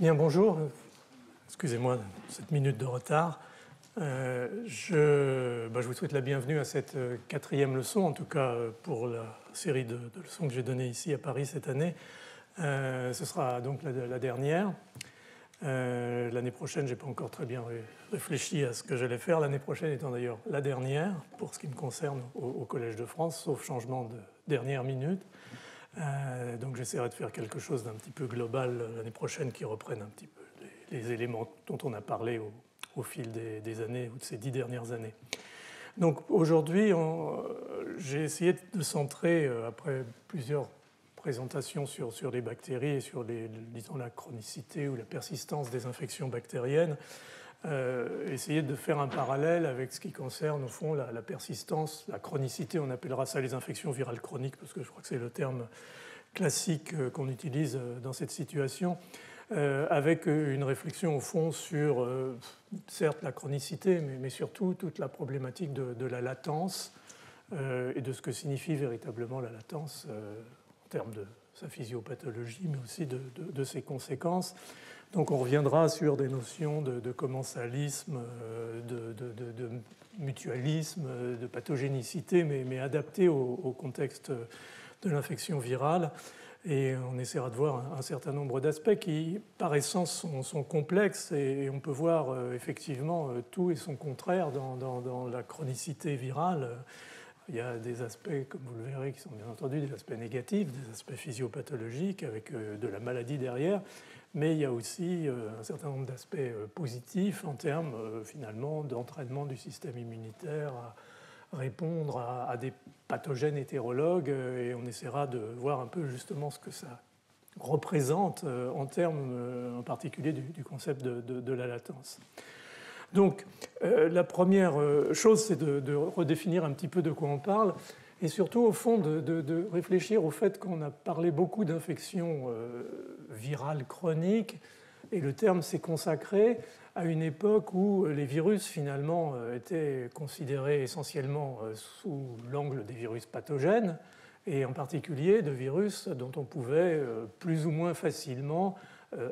Bien, bonjour. Excusez-moi cette minute de retard. Je vous souhaite la bienvenue à cette quatrième leçon, en tout cas pour la série de leçons que j'ai données ici à Paris cette année. Ce sera donc la dernière. L'année prochaine, je n'ai pas encore très bien réfléchi à ce que j'allais faire. L'année prochaine étant d'ailleurs la dernière, pour ce qui me concerne au Collège de France, sauf changement de dernière minute. Donc j'essaierai de faire quelque chose d'un petit peu global l'année prochaine qui reprenne un petit peu les éléments dont on a parlé au fil des années ou de ces 10 dernières années. Donc aujourd'hui, j'ai essayé de centrer, après plusieurs présentations sur les bactéries et sur disons, la chronicité ou la persistance des infections bactériennes, essayer de faire un parallèle avec ce qui concerne au fond la persistance, la chronicité, on appellera ça les infections virales chroniques, parce que je crois que c'est le terme classique qu'on utilise dans cette situation, avec une réflexion au fond sur, certes, la chronicité, mais surtout toute la problématique de la latence et de ce que signifie véritablement la latence en termes de sa physiopathologie, mais aussi de ses conséquences. Donc on reviendra sur des notions de commensalisme, de mutualisme, de pathogénicité, mais adaptées au contexte de l'infection virale. Et on essaiera de voir un certain nombre d'aspects qui, par essence, sont complexes. Et on peut voir effectivement tout et son contraire dans la chronicité virale. Il y a des aspects, comme vous le verrez, qui sont bien entendu des aspects négatifs, des aspects physiopathologiques avec de la maladie derrière, mais il y a aussi un certain nombre d'aspects positifs en termes finalement d'entraînement du système immunitaire à répondre à des pathogènes hétérologues, et on essaiera de voir un peu justement ce que ça représente en termes en particulier du concept de la latence. Donc, la première chose, c'est de redéfinir un petit peu de quoi on parle, et surtout, au fond, de réfléchir au fait qu'on a parlé beaucoup d'infections virales chroniques, et le terme s'est consacré à une époque où les virus, finalement, étaient considérés essentiellement sous l'angle des virus pathogènes, et en particulier de virus dont on pouvait plus ou moins facilement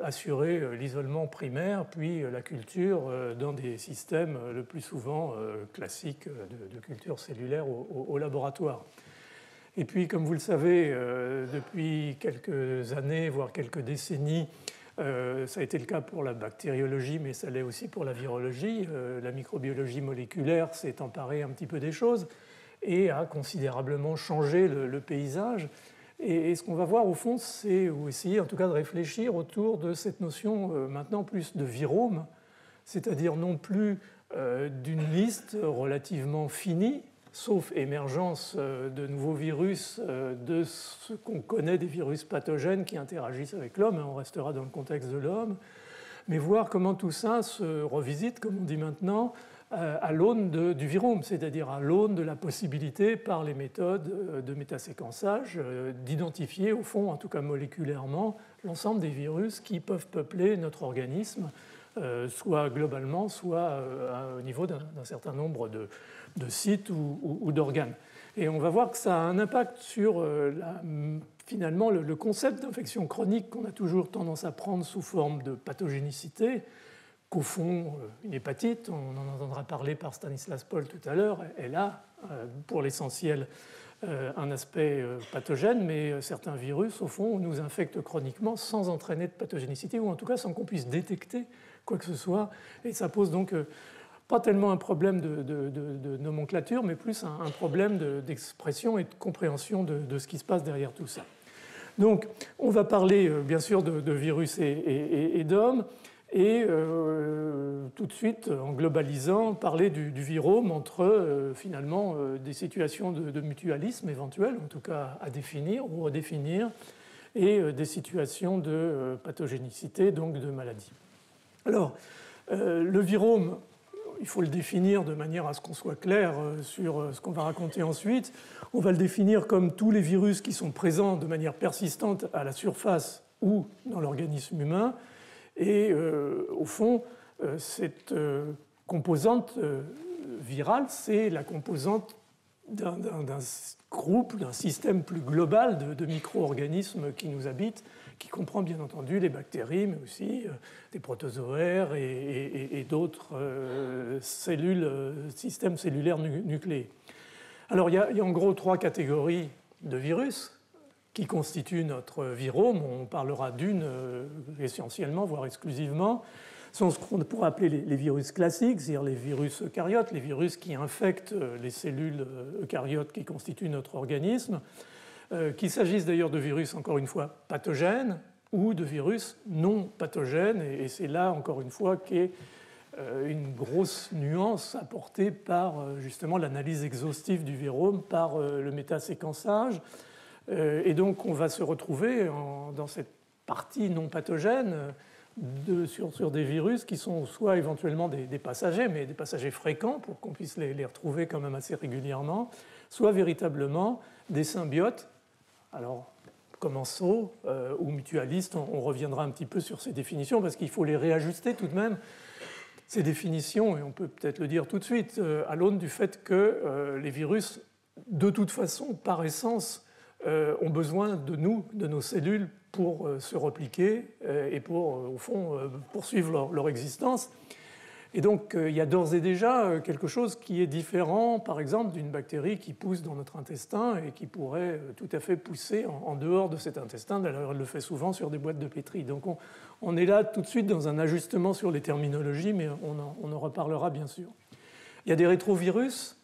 assurer l'isolement primaire, puis la culture dans des systèmes le plus souvent classiques de culture cellulaire au laboratoire. Et puis, comme vous le savez, depuis quelques années, voire quelques décennies, ça a été le cas pour la bactériologie, mais ça l'est aussi pour la virologie. La microbiologie moléculaire s'est emparée un petit peu des choses et a considérablement changé le paysage. Et ce qu'on va voir au fond, c'est, ou essayer en tout cas de réfléchir autour de cette notion maintenant plus de virome, c'est-à-dire non plus d'une liste relativement finie, sauf émergence de nouveaux virus, de ce qu'on connaît des virus pathogènes qui interagissent avec l'homme, on restera dans le contexte de l'homme, mais voir comment tout ça se revisite, comme on dit maintenant, à l'aune du virome, c'est-à-dire à l'aune de la possibilité, par les méthodes de métaséquençage, d'identifier, au fond, en tout cas moléculairement, l'ensemble des virus qui peuvent peupler notre organisme, soit globalement, soit au niveau d'un certain nombre de sites ou d'organes. Et on va voir que ça a un impact sur finalement le concept d'infection chronique qu'on a toujours tendance à prendre sous forme de pathogénicité, qu'au fond, une hépatite, on en entendra parler par Stanislas Paul tout à l'heure, elle a pour l'essentiel un aspect pathogène, mais certains virus, au fond, nous infectent chroniquement sans entraîner de pathogénicité, ou en tout cas sans qu'on puisse détecter quoi que ce soit. Et ça pose donc pas tellement un problème de nomenclature, mais plus un problème d'expression et de compréhension de ce qui se passe derrière tout ça. Donc, on va parler bien sûr de virus et d'hommes, et tout de suite, en globalisant, parler du virome entre finalement des situations de mutualisme éventuelles, en tout cas à définir ou redéfinir, et des situations de pathogénicité, donc de maladie. Alors, le virome, il faut le définir de manière à ce qu'on soit clair sur ce qu'on va raconter ensuite. On va le définir comme tous les virus qui sont présents de manière persistante à la surface ou dans l'organisme humain. Et au fond, cette composante virale, c'est la composante d'un groupe, d'un système plus global de micro-organismes qui nous habitent qui comprend bien entendu les bactéries, mais aussi des protozoaires et d'autres systèmes cellulaires nucléés. Alors il y a en gros 3 catégories de virus qui constituent notre virome. On parlera d'une essentiellement, voire exclusivement. Ce sont ce qu'on pourrait appeler les virus classiques, c'est-à-dire les virus eucaryotes, les virus qui infectent les cellules eucaryotes qui constituent notre organisme, qu'il s'agisse d'ailleurs de virus, encore une fois, pathogènes ou de virus non pathogènes. Et c'est là, encore une fois, qu'est une grosse nuance apportée par justement l'analyse exhaustive du virome, par le métaséquençage. Et donc on va se retrouver dans cette partie non pathogène sur des virus qui sont soit éventuellement des passagers, mais des passagers fréquents pour qu'on puisse les retrouver quand même assez régulièrement, soit véritablement des symbiotes, alors commensaux ou mutualistes. On reviendra un petit peu sur ces définitions parce qu'il faut les réajuster tout de même, ces définitions, et on peut peut-être le dire tout de suite, à l'aune du fait que les virus, de toute façon, par essence, ont besoin de nous, de nos cellules, pour se repliquer et pour, au fond, poursuivre leur existence. Et donc, il y a d'ores et déjà quelque chose qui est différent, par exemple, d'une bactérie qui pousse dans notre intestin et qui pourrait tout à fait pousser en dehors de cet intestin. D'ailleurs, elle le fait souvent sur des boîtes de pétri. Donc, on est là tout de suite dans un ajustement sur les terminologies, mais on en reparlera bien sûr. Il y a des rétrovirus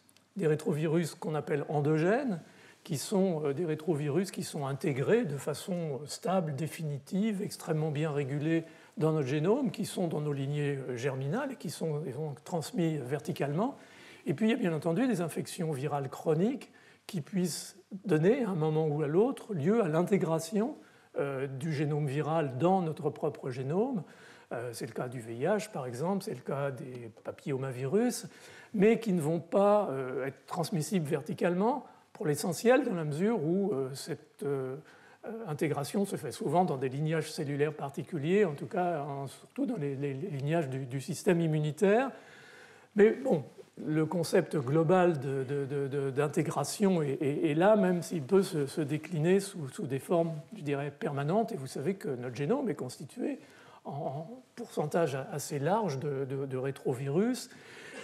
qu'on appelle endogènes, qui sont des rétrovirus qui sont intégrés de façon stable, définitive, extrêmement bien régulée dans notre génome, qui sont dans nos lignées germinales et qui sont transmis verticalement. Et puis il y a bien entendu des infections virales chroniques qui puissent donner, à un moment ou à l'autre, lieu à l'intégration du génome viral dans notre propre génome. C'est le cas du VIH, par exemple, c'est le cas des papillomavirus, mais qui ne vont pas être transmissibles verticalement, pour l'essentiel, dans la mesure où cette intégration se fait souvent dans des lignages cellulaires particuliers, en tout cas surtout dans les lignages du système immunitaire. Mais bon, le concept global d'intégration est là, même s'il peut se décliner sous des formes, je dirais, permanentes. Et vous savez que notre génome est constitué en pourcentage assez large de rétrovirus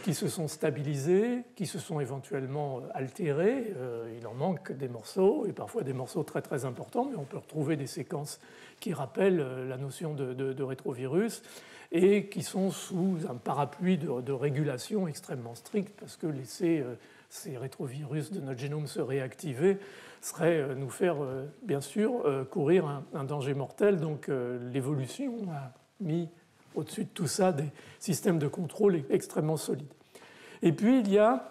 qui se sont stabilisés, qui se sont éventuellement altérés. Il en manque des morceaux, et parfois des morceaux très très importants, mais on peut retrouver des séquences qui rappellent la notion de rétrovirus et qui sont sous un parapluie de régulation extrêmement strict, parce que laisser ces rétrovirus de notre génome se réactiver serait nous faire, bien sûr, courir un danger mortel. Donc l'évolution a mis au-dessus de tout ça des systèmes de contrôle extrêmement solides. Et puis il y a,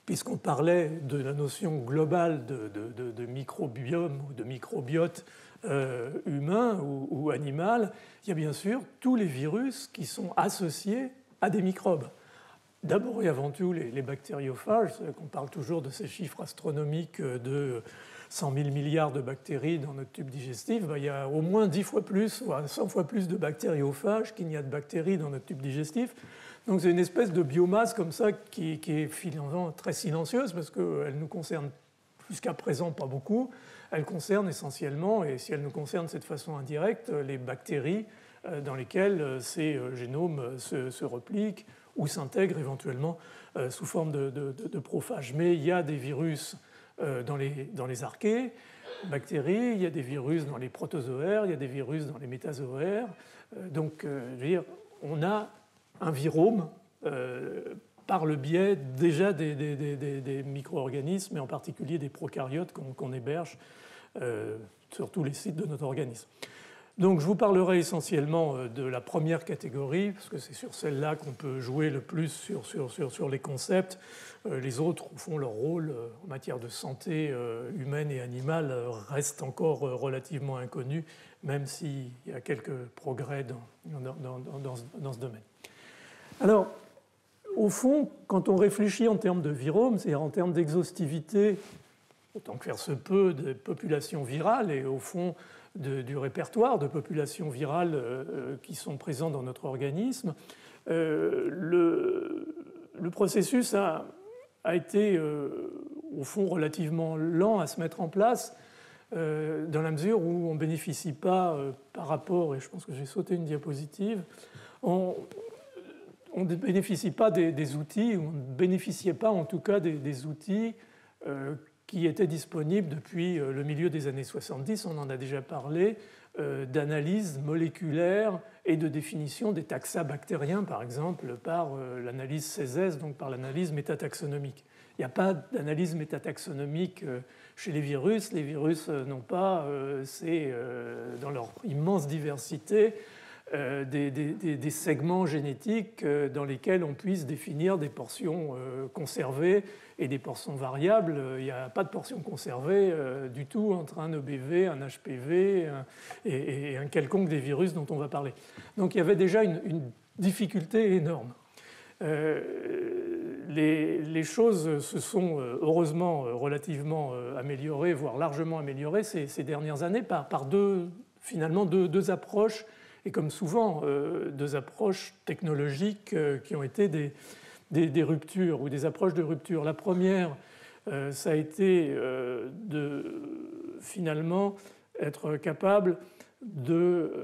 puisqu'on parlait de la notion globale de microbiome ou de microbiote humain ou animal, il y a bien sûr tous les virus qui sont associés à des microbes. D'abord et avant tout les bactériophages, qu'on parle toujours de ces chiffres astronomiques de 100 000 milliards de bactéries dans notre tube digestif. Il y a au moins 10 fois plus, voire 100 fois plus de bactériophages qu'il n'y a de bactéries dans notre tube digestif. Donc c'est une espèce de biomasse comme ça qui est finalement très silencieuse, parce qu'elle nous concerne jusqu'à présent pas beaucoup. Elle concerne essentiellement, et si elle nous concerne de cette façon indirecte, les bactéries dans lesquelles ces génomes se repliquent ou s'intègrent éventuellement sous forme de prophages. Mais il y a des virus dans les archées, bactéries, il y a des virus dans les protozoaires, il y a des virus dans les métazoaires. Donc, je veux dire, on a un virome par le biais déjà des micro-organismes, et en particulier des prokaryotes qu'on héberge sur tous les sites de notre organisme. Donc je vous parlerai essentiellement de la première catégorie, parce que c'est sur celle-là qu'on peut jouer le plus sur les concepts. Les autres, au fond, leur rôle en matière de santé humaine et animale reste encore relativement inconnu, même s'il y a quelques progrès dans ce domaine. Alors, au fond, quand on réfléchit en termes de virome, c'est-à-dire en termes d'exhaustivité, autant que faire se peut, de populations virales, et au fond du répertoire de populations virales qui sont présentes dans notre organisme, le processus a été, au fond, relativement lent à se mettre en place, dans la mesure où on ne bénéficie pas, par rapport, et je pense que j'ai sauté une diapositive, on ne bénéficie pas des outils, on ne bénéficiait pas en tout cas des outils qui étaient disponibles depuis le milieu des années 70, on en a déjà parlé, d'analyse moléculaire et de définition des taxa bactériens, par exemple, par l'analyse CESES, donc par l'analyse métataxonomique. Il n'y a pas d'analyse métataxonomique chez les virus. Les virus n'ont pas, dans leur immense diversité, des segments génétiques dans lesquels on puisse définir des portions conservées et des portions variables. Il n'y a pas de portions conservées du tout entre un EBV, un HPV et un quelconque des virus dont on va parler. Donc il y avait déjà une difficulté énorme. Les choses se sont heureusement relativement améliorées, voire largement améliorées ces dernières années par deux approches, et comme souvent, deux approches technologiques qui ont été des ruptures ou des approches de rupture. La première, ça a été de finalement être capable de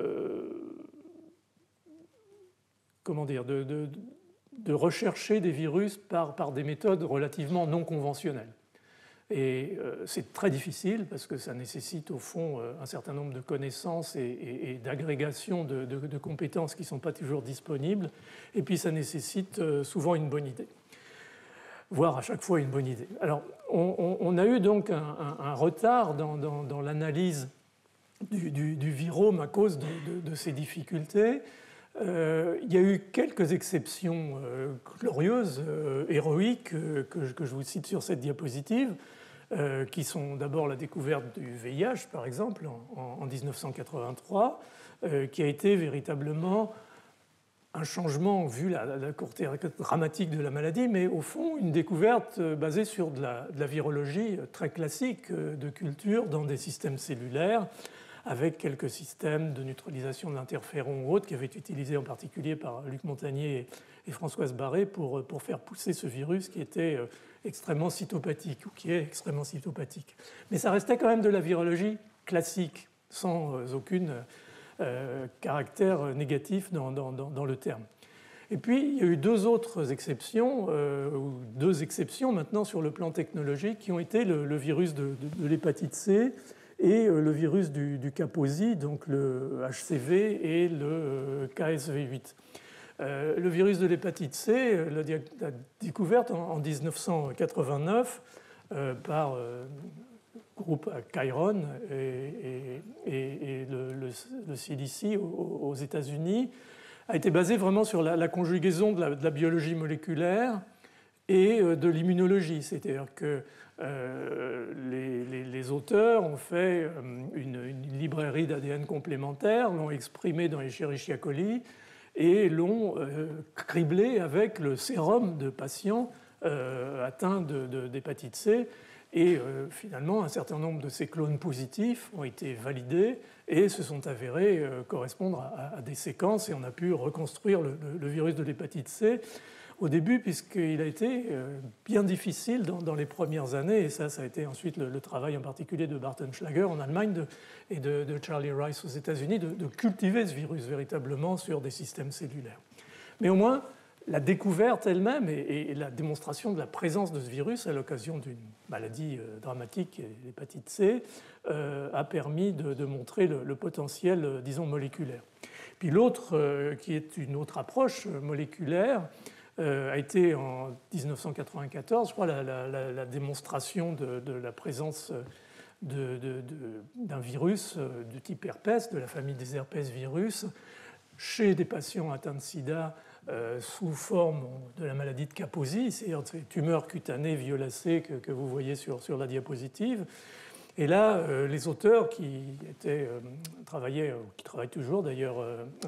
rechercher des virus par des méthodes relativement non conventionnelles. Et c'est très difficile parce que ça nécessite au fond un certain nombre de connaissances et d'agrégations de compétences qui ne sont pas toujours disponibles. Et puis ça nécessite souvent une bonne idée, voire à chaque fois une bonne idée. Alors on a eu donc un retard dans l'analyse du virome à cause de ces difficultés. Il y a eu quelques exceptions glorieuses, héroïques, que je vous cite sur cette diapositive, qui sont d'abord la découverte du VIH, par exemple, en 1983, qui a été véritablement un changement vu la courte dramatique de la maladie, mais au fond une découverte basée sur de la virologie très classique de culture dans des systèmes cellulaires, avec quelques systèmes de neutralisation de l'interféron ou autres qui avaient été utilisés en particulier par Luc Montagnier et Françoise Barré pour faire pousser ce virus qui était extrêmement cytopathique ou qui est extrêmement cytopathique. Mais ça restait quand même de la virologie classique, sans aucun caractère négatif dans le terme. Et puis, il y a eu deux autres exceptions, ou deux exceptions maintenant sur le plan technologique, qui ont été le virus de l'hépatite C et le virus du Kaposi, donc le HCV et le KSV8. Le virus de l'hépatite C, la découverte en 1989 par le groupe Chiron et le CDC aux États-Unis, a été basée vraiment sur la conjugaison de la biologie moléculaire et de l'immunologie. C'est-à-dire que les auteurs ont fait une librairie d'ADN complémentaire, l'ont exprimé dans Escherichia coli et l'ont criblé avec le sérum de patients atteints d'hépatite C. Et finalement, un certain nombre de ces clones positifs ont été validés et se sont avérés correspondre à des séquences, et on a pu reconstruire le virus de l'hépatite C au début, puisqu'il a été bien difficile dans les premières années, et ça a été ensuite le travail en particulier de Barton Schlager en Allemagne et de Charlie Rice aux États-Unis, de cultiver ce virus véritablement sur des systèmes cellulaires. Mais au moins, la découverte elle-même et la démonstration de la présence de ce virus à l'occasion d'une maladie dramatique, l'hépatite C, a permis de montrer le potentiel, disons, moléculaire. Puis l'autre, qui est une autre approche moléculaire, a été en 1994, je crois, la démonstration de la présence d'un virus de type herpès, de la famille des herpès virus, chez des patients atteints de sida sous forme de la maladie de Kaposi, c'est-à-dire ces tumeurs cutanées violacées que vous voyez sur la diapositive. Et là, les auteurs qui travaillent toujours d'ailleurs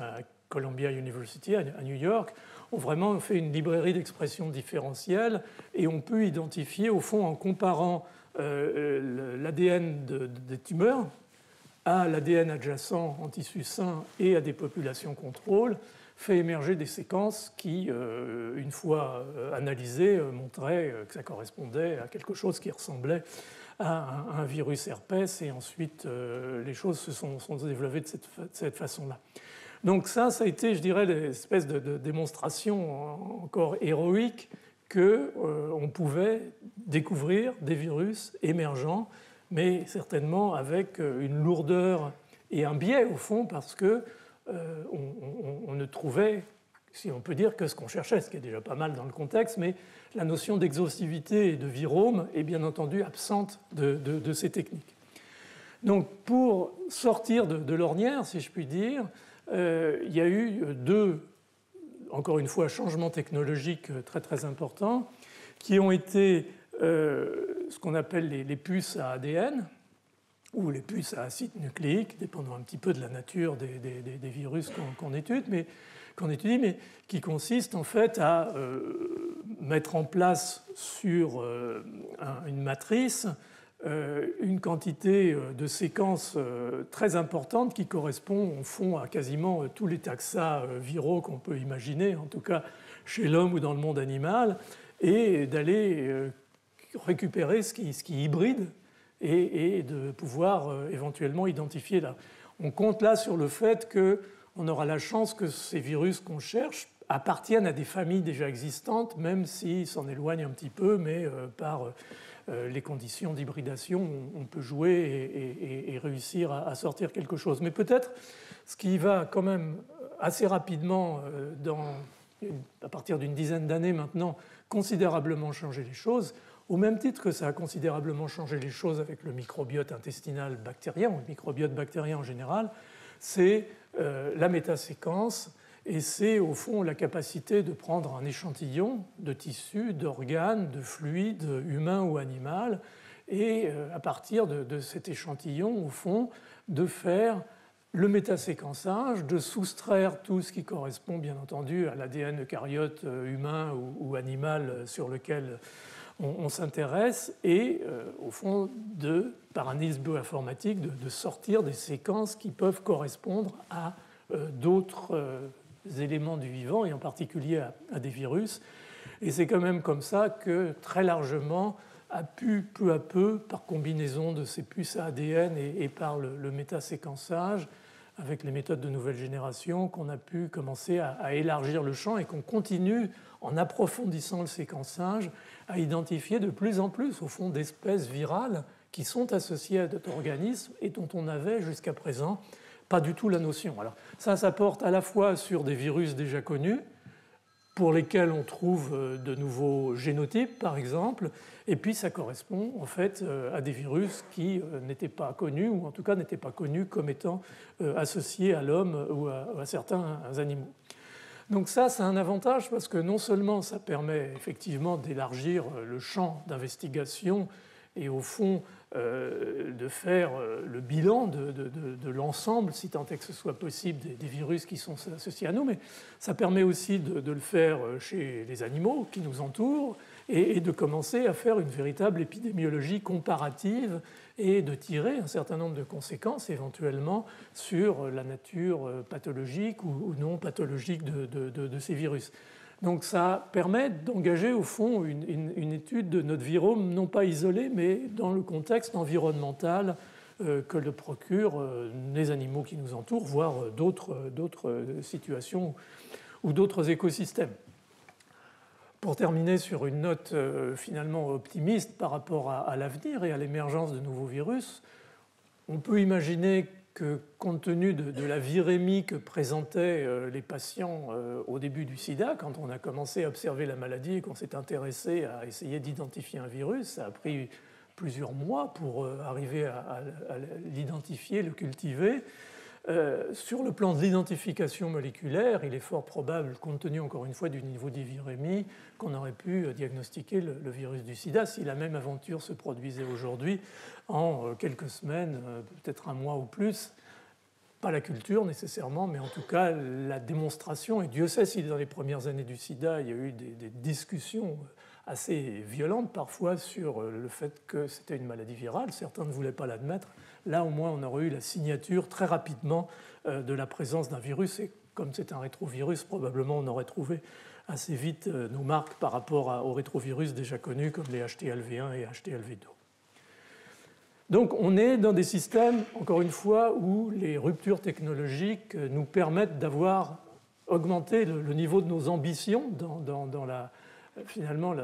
à Columbia University à New York, ont vraiment fait une librairie d'expression différentielle, et on peut identifier, au fond, en comparant l'ADN des tumeurs à l'ADN adjacent en tissu sain et à des populations contrôle, fait émerger des séquences qui, une fois analysées, montraient que ça correspondait à quelque chose qui ressemblait à un virus herpès, et ensuite les choses se sont développées de cette façon-là. Donc ça a été, je dirais, l'espèce de démonstration encore héroïque qu'on pouvait découvrir des virus émergents, mais certainement avec une lourdeur et un biais au fond, parce que on ne trouvait, si on peut dire, que ce qu'on cherchait, ce qui est déjà pas mal dans le contexte, mais la notion d'exhaustivité et de virome est bien entendu absente de ces techniques. Donc pour sortir de l'ornière, si je puis dire, il y a eu deux, encore une fois, changements technologiques très très importants qui ont été ce qu'on appelle les puces à ADN ou les puces à acide nucléique, dépendant un petit peu de la nature des virus qu'on étudie, mais qui consistent en fait à mettre en place sur une matrice une quantité de séquences très importante qui correspond au fond à quasiment tous les taxa viraux qu'on peut imaginer, en tout cas chez l'homme ou dans le monde animal, et d'aller récupérer ce qui hybride et de pouvoir éventuellement identifier là. On compte là sur le fait qu'on aura la chance que ces virus qu'on cherche appartiennent à des familles déjà existantes, même s'ils s'en éloignent un petit peu, mais par les conditions d'hybridation, on peut jouer et réussir à sortir quelque chose. Mais peut-être ce qui va quand même assez rapidement, à partir d'une dizaine d'années maintenant, considérablement changer les choses, au même titre que ça a considérablement changé les choses avec le microbiote intestinal bactérien, ou le microbiote bactérien en général, c'est la métaséquence, et c'est au fond la capacité de prendre un échantillon de tissu, d'organes, de fluides, humains ou animal, et à partir de cet échantillon, au fond, de faire le métaséquençage, de soustraire tout ce qui correspond bien entendu à l'ADN eucaryote humain ou animal sur lequel on s'intéresse, et au fond, par analyse bioinformatique, de sortir des séquences qui peuvent correspondre à d'autres éléments du vivant, et en particulier à des virus. Et c'est quand même comme ça que très largement a pu peu à peu, par combinaison de ces puces à ADN et par le métaséquençage, avec les méthodes de nouvelle génération, qu'on a pu commencer à élargir le champ, et qu'on continue, en approfondissant le séquençage, à identifier de plus en plus, au fond, d'espèces virales qui sont associées à d'autres organismes et dont on n'avait jusqu'à présent pas du tout la notion. Alors ça porte à la fois sur des virus déjà connus, pour lesquels on trouve de nouveaux génotypes, par exemple, et puis ça correspond en fait à des virus qui n'étaient pas connus, ou en tout cas n'étaient pas connus comme étant associés à l'homme ou à certains animaux. Donc ça, c'est un avantage parce que non seulement ça permet effectivement d'élargir le champ d'investigation et au fond de faire le bilan de l'ensemble, si tant est que ce soit possible, des virus qui sont associés à nous, mais ça permet aussi de le faire chez les animaux qui nous entourent et de commencer à faire une véritable épidémiologie comparative et de tirer un certain nombre de conséquences éventuellement sur la nature pathologique ou non pathologique de ces virus. Donc ça permet d'engager au fond une étude de notre virome, non pas isolée, mais dans le contexte environnemental que le procurent les animaux qui nous entourent, voire d'autres situations ou d'autres écosystèmes. Pour terminer sur une note finalement optimiste par rapport à l'avenir et à l'émergence de nouveaux virus, on peut imaginer que compte tenu de la virémie que présentaient les patients au début du sida, quand on a commencé à observer la maladie et qu'on s'est intéressé à essayer d'identifier un virus, ça a pris plusieurs mois pour arriver à l'identifier, le cultiver. Sur le plan de l'identification moléculaire, il est fort probable, compte tenu encore une fois du niveau des virémies, qu'on aurait pu diagnostiquer le virus du sida si la même aventure se produisait aujourd'hui en quelques semaines, peut-être un mois ou plus. Pas la culture nécessairement, mais en tout cas la démonstration. Et Dieu sait si dans les premières années du sida, il y a eu des discussions assez violentes parfois sur le fait que c'était une maladie virale. Certains ne voulaient pas l'admettre. Là, au moins, on aurait eu la signature très rapidement de la présence d'un virus. Et comme c'est un rétrovirus, probablement on aurait trouvé assez vite nos marques par rapport aux rétrovirus déjà connus comme les HTLV1 et HTLV2. Donc on est dans des systèmes, encore une fois, où les ruptures technologiques nous permettent d'avoir augmenté le niveau de nos ambitions dans finalement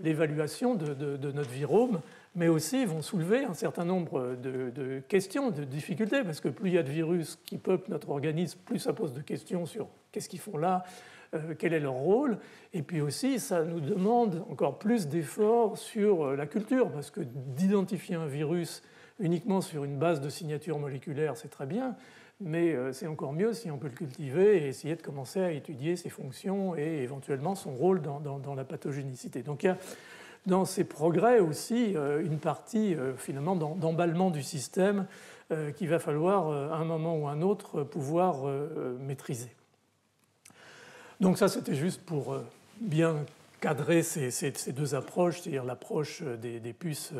l'évaluation de notre virome, mais aussi vont soulever un certain nombre de questions, de difficultés, parce que plus il y a de virus qui peuplent notre organisme, plus ça pose de questions sur qu'est-ce qu'ils font là, quel est leur rôle, et puis aussi ça nous demande encore plus d'efforts sur la culture, parce que d'identifier un virus uniquement sur une base de signature moléculaire, c'est très bien, mais c'est encore mieux si on peut le cultiver et essayer de commencer à étudier ses fonctions et éventuellement son rôle dans la pathogénicité. Donc il y a dans ces progrès aussi une partie finalement d'emballement du système qu'il va falloir à un moment ou à un autre pouvoir maîtriser. Donc ça, c'était juste pour bien cadrer ces deux approches, c'est-à-dire l'approche des puces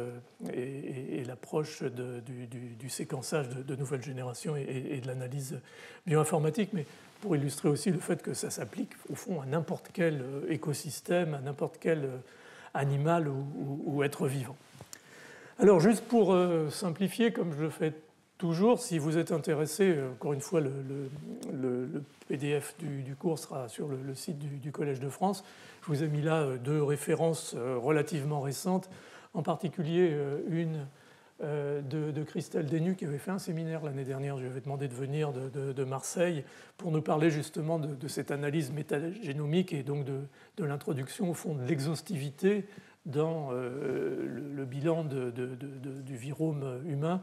et l'approche du séquençage de nouvelle génération et de l'analyse bioinformatique, mais pour illustrer aussi le fait que ça s'applique au fond à n'importe quel écosystème, à n'importe quel animal ou être vivant. Alors juste pour simplifier, comme je le fais toujours, si vous êtes intéressé, encore une fois, le PDF du cours sera sur le site du Collège de France. Je vous ai mis là deux références relativement récentes, en particulier une de Christelle Dénu qui avait fait un séminaire l'année dernière. Je lui avais demandé de venir de Marseille pour nous parler justement de cette analyse métagénomique et donc de l'introduction au fond de l'exhaustivité dans le bilan du virome humain,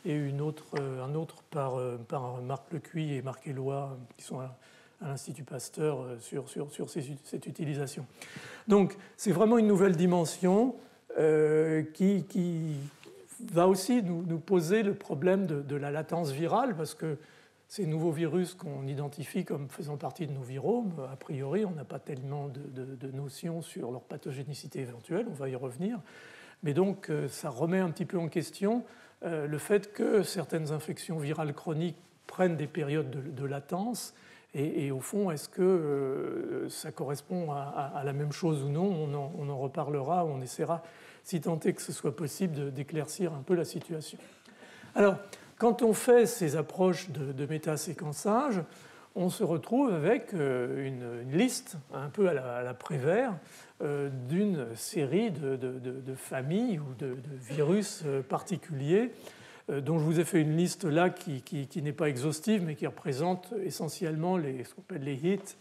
et un autre par Marc Lecuy et Marc Éloi, qui sont à l'Institut Pasteur sur cette utilisation. Donc c'est vraiment une nouvelle dimension qui va aussi nous poser le problème de la latence virale, parce que ces nouveaux virus qu'on identifie comme faisant partie de nos viromes, a priori, on n'a pas tellement de notions sur leur pathogénicité éventuelle, on va y revenir. Mais donc, ça remet un petit peu en question le fait que certaines infections virales chroniques prennent des périodes de latence. Et au fond, est-ce que ça correspond à la même chose ou non? On en reparlera, on essaiera, si tant est que ce soit possible, d'éclaircir un peu la situation. Alors, quand on fait ces approches de métaséquençage, on se retrouve avec une liste un peu à la Prévert d'une série de familles ou de virus particuliers, dont je vous ai fait une liste là qui n'est pas exhaustive, mais qui représente essentiellement ce qu'on appelle les hits,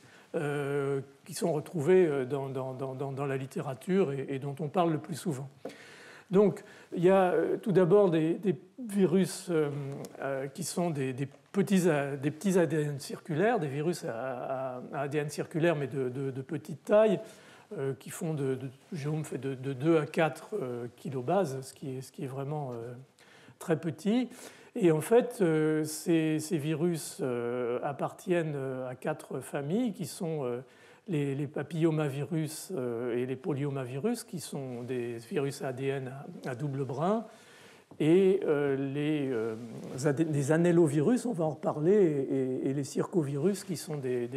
qui sont retrouvés dans la littérature et dont on parle le plus souvent. Donc, il y a tout d'abord des virus qui sont des petits ADN circulaires, des virus à ADN circulaire mais de petite taille, qui font le génome fait de 2 à 4 kilobases, ce qui est vraiment très petit. Et en fait, ces virus appartiennent à 4 familles qui sont les papillomavirus et les polyomavirus, qui sont des virus ADN à double brin, et les anellovirus, on va en reparler, et les circovirus, qui sont des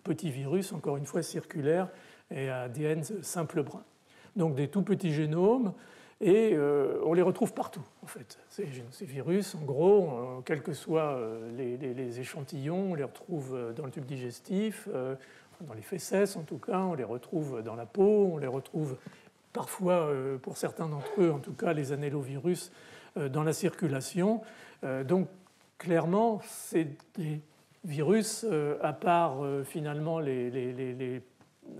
petits virus, encore une fois circulaires, et à ADN simple brin. Donc des tout petits génomes, et on les retrouve partout, en fait. Ces virus, en gros, quels que soient les échantillons, on les retrouve dans le tube digestif, dans les fesses en tout cas, on les retrouve dans la peau, on les retrouve parfois, pour certains d'entre eux, en tout cas les anellovirus, dans la circulation. Donc clairement, c'est des virus, à part finalement les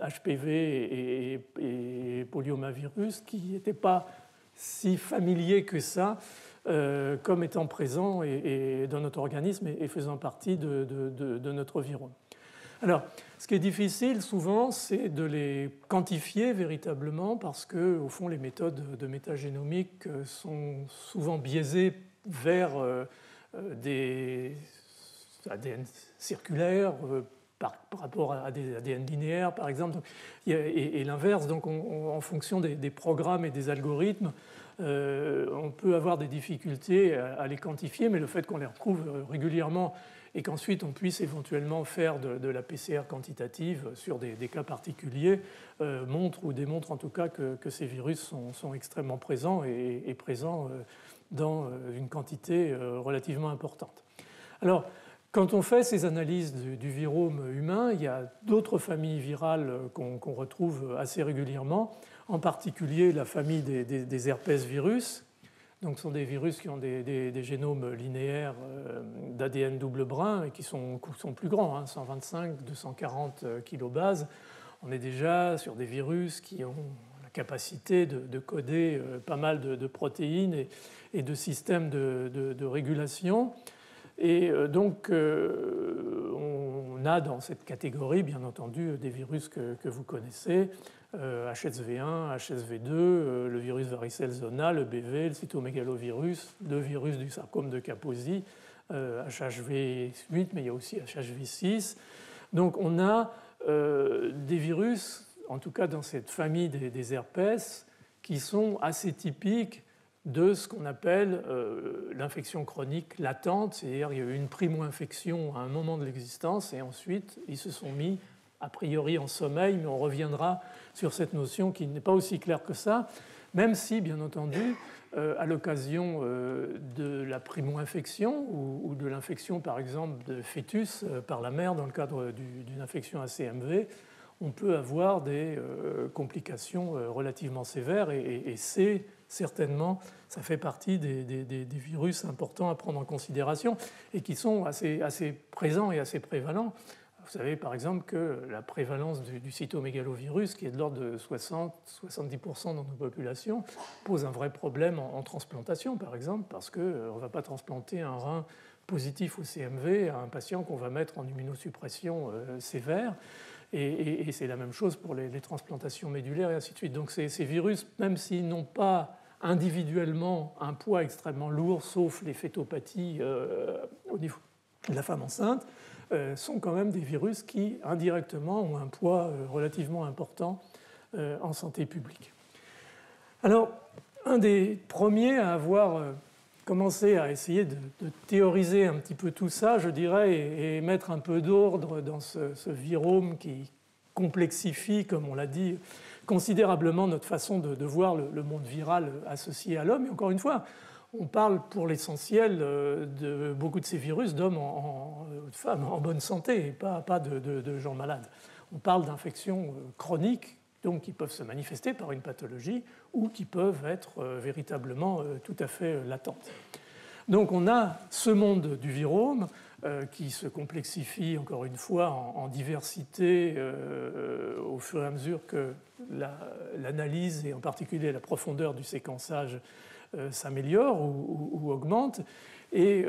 HPV et polyomavirus, qui n'étaient pas si familiers que ça, comme étant présents et dans notre organisme et faisant partie de notre virome. Alors, ce qui est difficile souvent, c'est de les quantifier véritablement, parce que, au fond, les méthodes de métagénomique sont souvent biaisées vers des ADN circulaires par rapport à des ADN linéaires, par exemple, et l'inverse. Donc, en fonction des programmes et des algorithmes, on peut avoir des difficultés à les quantifier, mais le fait qu'on les retrouve régulièrement et qu'ensuite on puisse éventuellement faire de la PCR quantitative sur des cas particuliers, montre ou démontre en tout cas que ces virus sont extrêmement présents et présents dans une quantité relativement importante. Alors, quand on fait ces analyses du virome humain, il y a d'autres familles virales qu'on retrouve assez régulièrement, en particulier la famille des herpès virus. Donc, ce sont des virus qui ont des génomes linéaires d'ADN double brin et qui sont plus grands, 125, 240 kilobases. On est déjà sur des virus qui ont la capacité de coder pas mal de protéines et de systèmes de régulation. Et donc, on a dans cette catégorie, bien entendu, des virus que vous connaissez, HSV1, HSV2, le virus varicelle zonale, le BV, le cytomégalovirus, le virus du sarcome de Kaposi, HHV8, mais il y a aussi HHV6. Donc, on a des virus, en tout cas dans cette famille des herpès, qui sont assez typiques de ce qu'on appelle l'infection chronique latente, c'est-à-dire qu'il y a eu une primo-infection à un moment de l'existence et ensuite ils se sont mis a priori en sommeil, mais on reviendra sur cette notion qui n'est pas aussi claire que ça, même si, bien entendu, à l'occasion de la primo-infection ou de l'infection, par exemple, de fœtus par la mère dans le cadre d'une infection ACMV, on peut avoir des complications relativement sévères et c'est certainement, ça fait partie des virus importants à prendre en considération et qui sont assez présents et assez prévalents. Vous savez par exemple que la prévalence du cytomégalovirus, qui est de l'ordre de 60-70% dans nos populations, pose un vrai problème en transplantation par exemple, parce qu'on ne va pas transplanter un rein positif au CMV à un patient qu'on va mettre en immunosuppression sévère. Et c'est la même chose pour les transplantations médulaires et ainsi de suite. Donc ces virus, même s'ils n'ont pas individuellement un poids extrêmement lourd, sauf les fétopathies au niveau de la femme enceinte, sont quand même des virus qui, indirectement, ont un poids relativement important en santé publique. Alors, un des premiers à avoir commencé à essayer de théoriser un petit peu tout ça, je dirais, et mettre un peu d'ordre dans ce virome qui complexifie, comme on l'a dit, considérablement notre façon de voir le monde viral associé à l'homme. Et encore une fois, on parle pour l'essentiel de beaucoup de ces virus d'hommes de femmes en bonne santé, et pas de gens malades. On parle d'infections chroniques, donc qui peuvent se manifester par une pathologie ou qui peuvent être véritablement tout à fait latentes. Donc on a ce monde du virome qui se complexifie encore une fois en diversité au fur et à mesure que l'analyse et en particulier la profondeur du séquençage s'améliore ou augmente. Et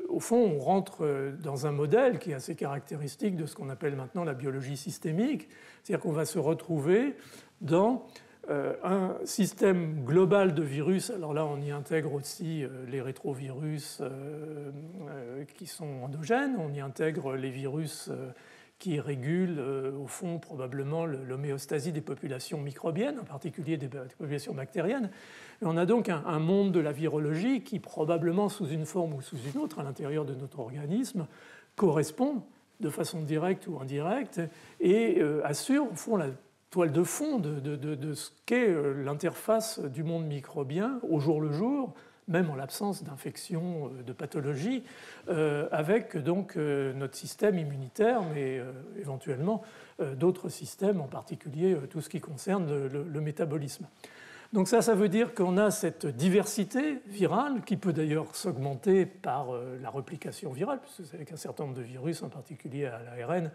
au fond, on rentre dans un modèle qui est assez caractéristique de ce qu'on appelle maintenant la biologie systémique, c'est-à-dire qu'on va se retrouver dans un système global de virus. Alors là, on y intègre aussi les rétrovirus qui sont endogènes, on y intègre les virus qui régulent au fond probablement l'homéostasie des populations microbiennes, en particulier des populations bactériennes. Et on a donc un monde de la virologie qui probablement sous une forme ou sous une autre à l'intérieur de notre organisme correspond de façon directe ou indirecte et assure au fond la toile de fond de ce qu'est l'interface du monde microbien au jour le jour, même en l'absence d'infection, de pathologie, avec donc notre système immunitaire, mais éventuellement d'autres systèmes, en particulier tout ce qui concerne le métabolisme. Donc ça veut dire qu'on a cette diversité virale qui peut d'ailleurs s'augmenter par la réplication virale, puisque vous savez qu'un certain nombre de virus, en particulier à l'ARN,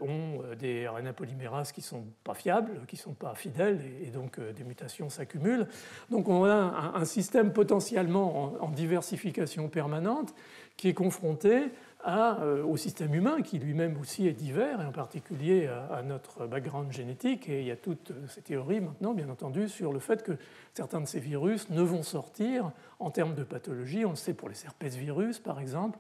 ont des RNA polymérases qui ne sont pas fiables, qui ne sont pas fidèles, et donc des mutations s'accumulent. Donc on a un système potentiellement en diversification permanente qui est confronté au système humain, qui lui-même aussi est divers, et en particulier à notre background génétique. Et il y a toutes ces théories maintenant, bien entendu, sur le fait que certains de ces virus ne vont sortir en termes de pathologie. On le sait pour les herpès-virus, par exemple,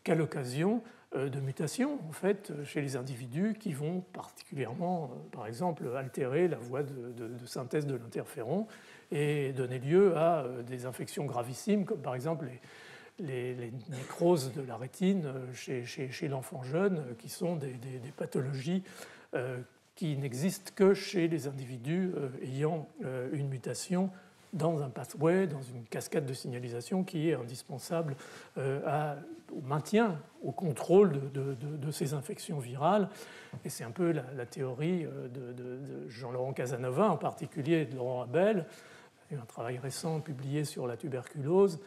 qu'à l'occasion de mutations en fait, chez les individus qui vont particulièrement, par exemple, altérer la voie de synthèse de l'interféron et donner lieu à des infections gravissimes, comme par exemple les nécroses de la rétine chez l'enfant jeune, qui sont des pathologies qui n'existent que chez les individus ayant une mutation dans un pathway, dans une cascade de signalisation qui est indispensable au maintien, au contrôle de ces infections virales. Et c'est un peu la théorie de Jean-Laurent Casanova, en particulier, et de Laurent Abel. Il y a un travail récent publié sur la tuberculose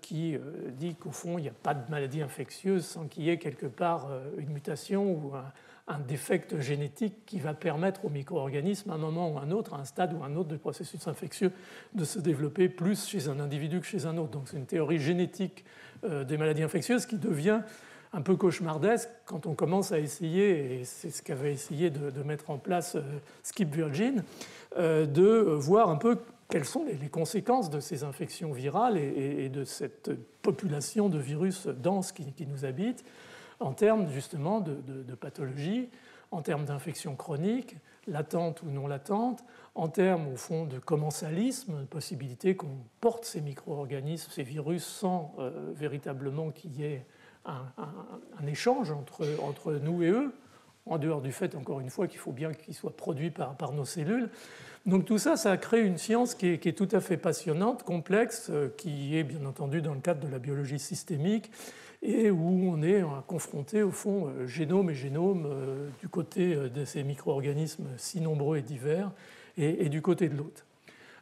qui dit qu'au fond, il n'y a pas de maladie infectieuse sans qu'il y ait quelque part une mutation ou un défect génétique qui va permettre aux micro-organismes, à un moment ou à un autre, à un stade ou à un autre du processus infectieux, de se développer plus chez un individu que chez un autre. Donc c'est une théorie génétique des maladies infectieuses qui devient un peu cauchemardesque quand on commence à essayer, et c'est ce qu'avait essayé de mettre en place Skip Virgin, de voir un peu quelles sont les conséquences de ces infections virales et de cette population de virus denses qui nous habitent, en termes justement de pathologie, en termes d'infections chroniques, latentes ou non latentes, en termes au fond de commensalisme, possibilité qu'on porte ces micro-organismes, ces virus, sans véritablement qu'il y ait un échange entre nous et eux, en dehors du fait, encore une fois, qu'il faut bien qu'ils soient produits par nos cellules. Donc tout ça, ça a créé une science qui est tout à fait passionnante, complexe, qui est bien entendu dans le cadre de la biologie systémique, et où on est confronté au fond génome et génome du côté de ces micro-organismes si nombreux et divers et du côté de l'autre.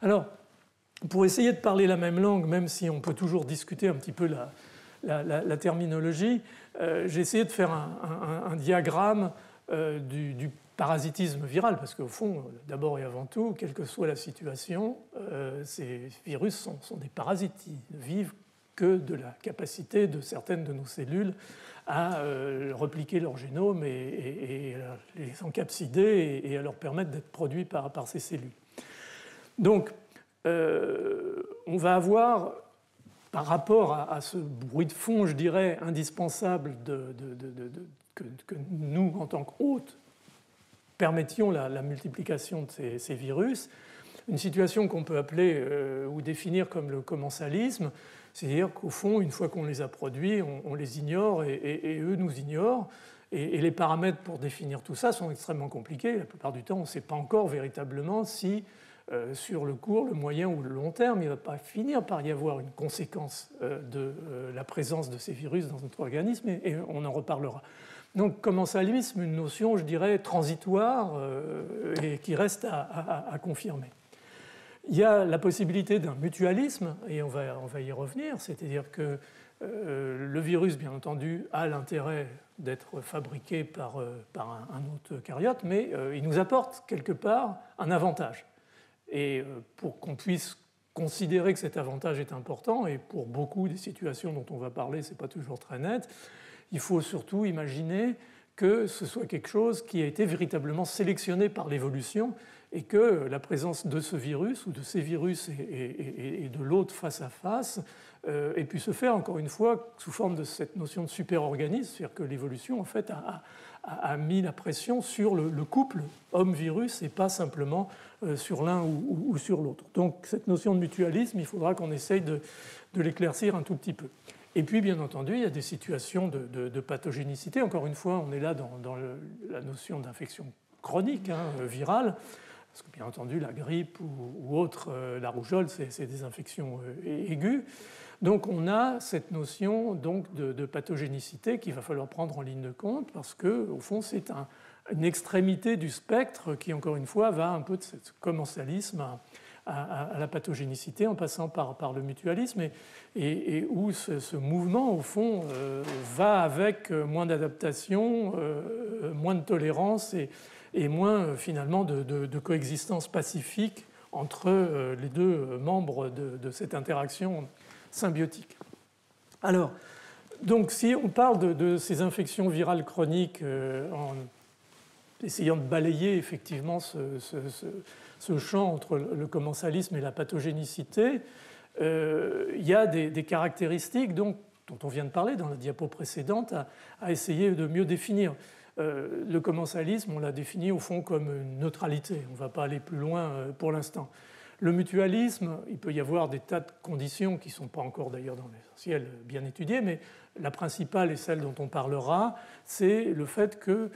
Alors, pour essayer de parler la même langue, même si on peut toujours discuter un petit peu la terminologie, j'ai essayé de faire un diagramme du parasitisme viral, parce qu'au fond, d'abord et avant tout, quelle que soit la situation, ces virus sont des parasites. Ils vivent que de la capacité de certaines de nos cellules à repliquer leur génome et les encapsider et à leur permettre d'être produits par ces cellules. Donc, on va avoir, par rapport à ce bruit de fond, je dirais, indispensable que nous, en tant qu'hôtes, permettions la multiplication de ces virus, une situation qu'on peut appeler ou définir comme le commensalisme, c'est-à-dire qu'au fond, une fois qu'on les a produits, on les ignore et eux nous ignorent. Et les paramètres pour définir tout ça sont extrêmement compliqués. La plupart du temps, on ne sait pas encore véritablement si, sur le court, le moyen ou le long terme, il ne va pas finir par y avoir une conséquence de la présence de ces virus dans notre organisme, et on en reparlera. Donc, commensalisme, une notion, je dirais, transitoire et qui reste à confirmer. Il y a la possibilité d'un mutualisme, et on va y revenir, c'est-à-dire que le virus, bien entendu, a l'intérêt d'être fabriqué par un autre eucaryote, mais il nous apporte quelque part un avantage. Et pour qu'on puisse considérer que cet avantage est important, et pour beaucoup des situations dont on va parler, ce n'est pas toujours très net, il faut surtout imaginer que ce soit quelque chose qui a été véritablement sélectionné par l'évolution et que la présence de ce virus ou de ces virus et de l'autre face à face ait pu se faire, encore une fois, sous forme de cette notion de superorganisme, c'est-à-dire que l'évolution, en fait, a mis la pression sur le couple homme-virus et pas simplement sur l'un ou sur l'autre. Donc, cette notion de mutualisme, il faudra qu'on essaye de l'éclaircir un tout petit peu. Et puis, bien entendu, il y a des situations de pathogénicité. Encore une fois, on est là dans la notion d'infection chronique, virale, parce que, bien entendu, la grippe ou autre, la rougeole, c'est des infections aiguës. Donc, on a cette notion donc, de pathogénicité qu'il va falloir prendre en ligne de compte, parce qu'au fond, c'est une extrémité du spectre qui, encore une fois, va un peu de ce commensalisme à la pathogénicité en passant par le mutualisme et où ce mouvement, au fond, va avec moins d'adaptation, moins de tolérance et moins, finalement, de coexistence pacifique entre les deux membres de cette interaction symbiotique. Alors, donc, si on parle de ces infections virales chroniques en essayant de balayer effectivement ce champ entre le commensalisme et la pathogénicité, il y a des caractéristiques dont on vient de parler dans la diapo précédente à essayer de mieux définir. Le commensalisme, on l'a défini au fond comme une neutralité. On ne va pas aller plus loin pour l'instant. Le mutualisme, il peut y avoir des tas de conditions qui ne sont pas encore d'ailleurs dans l'essentiel bien étudiées, mais la principale et celle dont on parlera, c'est le fait que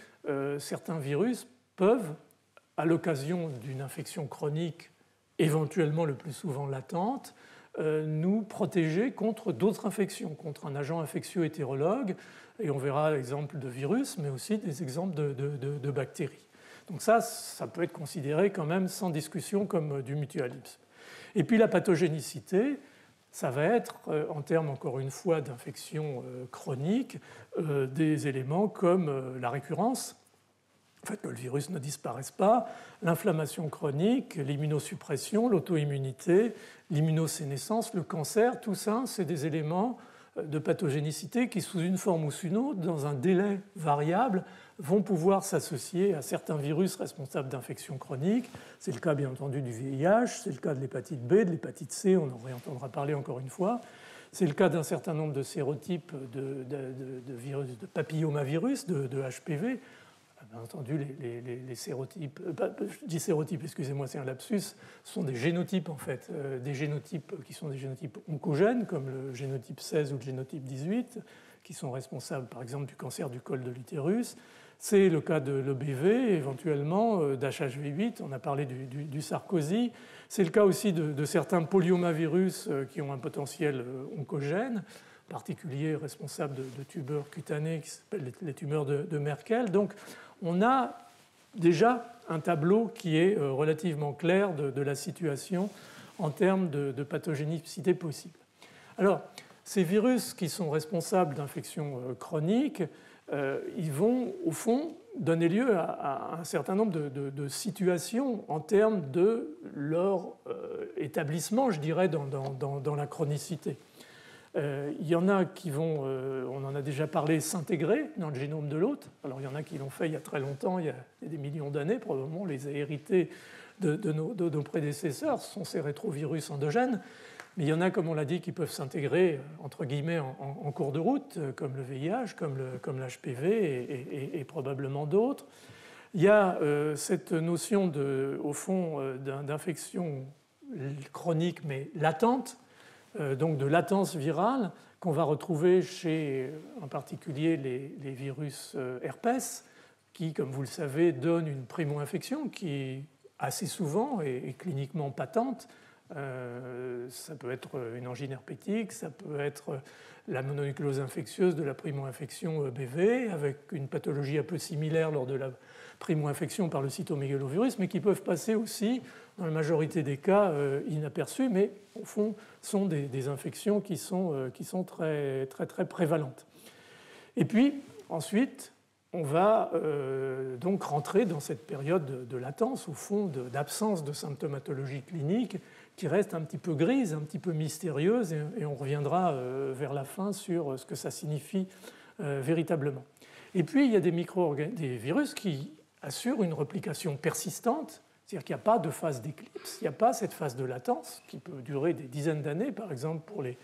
certains virus peuvent, à l'occasion d'une infection chronique, éventuellement le plus souvent latente, nous protéger contre d'autres infections, contre un agent infectieux hétérologue, et on verra l'exemple de virus, mais aussi des exemples de bactéries. Donc ça peut être considéré quand même sans discussion comme du mutualisme. Et puis la pathogénicité, ça va être, en termes encore une fois d'infection chronique, des éléments comme la récurrence, le fait que le virus ne disparaisse pas, l'inflammation chronique, l'immunosuppression, l'auto-immunité, l'immunosénescence, le cancer, tout ça, c'est des éléments de pathogénicité qui, sous une forme ou sous une autre, dans un délai variable, vont pouvoir s'associer à certains virus responsables d'infections chroniques. C'est le cas, bien entendu, du VIH, c'est le cas de l'hépatite B, de l'hépatite C, on en réentendra parler encore une fois. C'est le cas d'un certain nombre de sérotypes de virus, de papillomavirus, de HPV. Bien entendu, les sérotypes, je dis sérotypes, excusez-moi, c'est un lapsus, ce sont des génotypes en fait, des génotypes qui sont des génotypes oncogènes, comme le génotype 16 ou le génotype 18, qui sont responsables par exemple du cancer du col de l'utérus. C'est le cas de l'EBV, éventuellement d'HHV8, on a parlé du Sarkozy. C'est le cas aussi de certains polyomavirus qui ont un potentiel oncogène, en particulier responsable de tumeurs cutanées qui s'appellent les tumeurs de Merkel. Donc on a déjà un tableau qui est relativement clair de la situation en termes de pathogénicité possible. Alors, ces virus qui sont responsables d'infections chroniques, ils vont, au fond, donner lieu à un certain nombre de situations en termes de leur établissement, je dirais, dans la chronicité. Il y en a qui vont, on en a déjà parlé, s'intégrer dans le génome de l'hôte. Alors il y en a qui l'ont fait il y a très longtemps, il y a des millions d'années, probablement on les a hérités de nos prédécesseurs, ce sont ces rétrovirus endogènes. Mais il y en a, comme on l'a dit, qui peuvent s'intégrer, entre guillemets, en cours de route, comme le VIH, comme l'HPV et probablement d'autres. Il y a cette notion, au fond, d'infection chronique mais latente, donc de latence virale qu'on va retrouver chez en particulier les virus herpès qui, comme vous le savez, donnent une primo-infection qui assez souvent est cliniquement patente. Ça peut être une angine herpétique, ça peut être la mononucléose infectieuse de la primo-infection BV avec une pathologie un peu similaire lors de la primo-infection par le cytomégalovirus, mais qui peuvent passer aussi, dans la majorité des cas, inaperçues, mais au fond sont des infections qui sont très, très, très prévalentes. Et puis, ensuite, on va donc rentrer dans cette période de latence, au fond, d'absence de symptomatologie clinique, qui reste un petit peu grise, un petit peu mystérieuse, et on reviendra vers la fin sur ce que ça signifie véritablement. Et puis, il y a des virus qui assurent une replication persistante, c'est-à-dire qu'il n'y a pas de phase d'éclipse, il n'y a pas cette phase de latence qui peut durer des dizaines d'années, par exemple pour les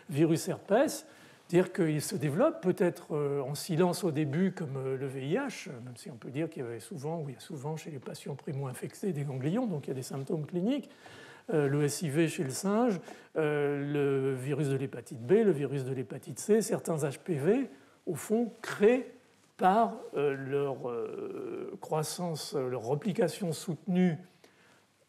virus herpès, c'est-à-dire qu'ils se développent peut-être en silence au début comme le VIH, même si on peut dire qu'il y a souvent chez les patients primo-infectés des ganglions, donc il y a des symptômes cliniques, le SIV chez le singe, le virus de l'hépatite B, le virus de l'hépatite C, certains HPV, au fond, créent par leur croissance, leur replication soutenue,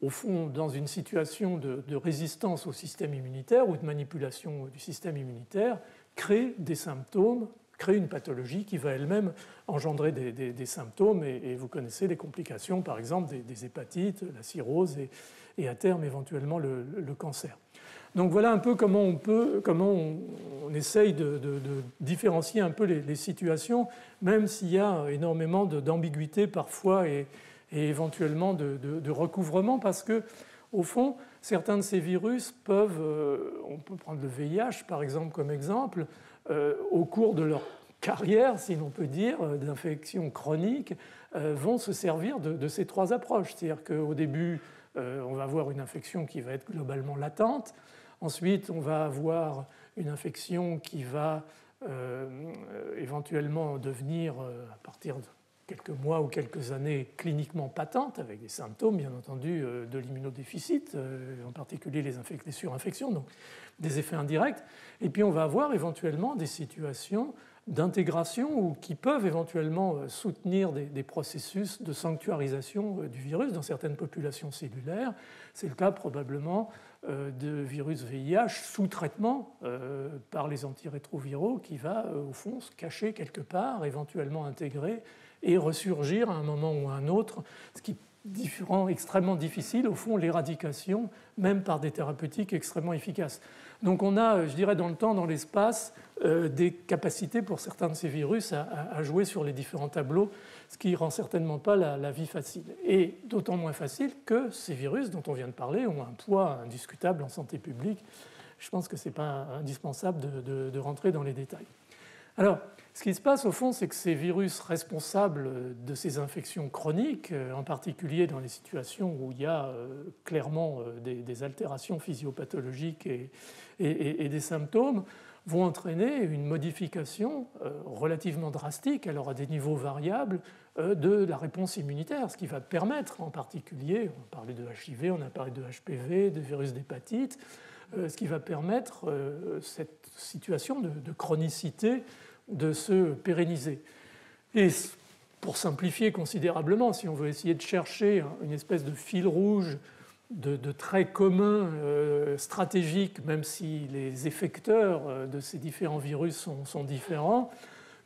au fond, dans une situation de résistance au système immunitaire ou de manipulation du système immunitaire, créent des symptômes, créent une pathologie qui va elle-même engendrer des symptômes, et vous connaissez les complications, par exemple, des hépatites, la cirrhose et à terme, éventuellement, le cancer. Donc voilà un peu comment on essaye de différencier un peu les situations, même s'il y a énormément d'ambiguïté parfois et éventuellement de recouvrement, parce que, au fond, certains de ces virus peuvent, on peut prendre le VIH par exemple comme exemple, au cours de leur carrière, si l'on peut dire, d'infection chronique, vont se servir de ces trois approches. C'est-à-dire qu'au début, on va avoir une infection qui va être globalement latente. Ensuite, on va avoir une infection qui va éventuellement devenir, à partir quelques mois ou quelques années cliniquement patentes, avec des symptômes, bien entendu, de l'immunodéficit, en particulier les surinfections, donc des effets indirects. Et puis on va avoir éventuellement des situations d'intégration ou qui peuvent éventuellement soutenir des processus de sanctuarisation du virus dans certaines populations cellulaires. C'est le cas probablement de virus VIH sous traitement par les antirétroviraux qui va au fond se cacher quelque part, éventuellement intégrer et ressurgir à un moment ou à un autre, ce qui rend extrêmement difficile au fond l'éradication, même par des thérapeutiques extrêmement efficaces. Donc on a, je dirais, dans le temps, dans l'espace, des capacités pour certains de ces virus à jouer sur les différents tableaux, ce qui ne rend certainement pas la vie facile. Et d'autant moins facile que ces virus dont on vient de parler ont un poids indiscutable en santé publique. Je pense que ce n'est pas indispensable de rentrer dans les détails. Alors, ce qui se passe au fond, c'est que ces virus responsables de ces infections chroniques, en particulier dans les situations où il y a clairement des altérations physiopathologiques et des symptômes, vont entraîner une modification relativement drastique, alors à des niveaux variables, de la réponse immunitaire, ce qui va permettre en particulier, on a parlé de HIV, on a parlé de HPV, de virus d'hépatite, ce qui va permettre cette situation de chronicité de se pérenniser. Et pour simplifier considérablement, si on veut essayer de chercher une espèce de fil rouge de traits communs stratégiques, même si les effecteurs de ces différents virus sont différents,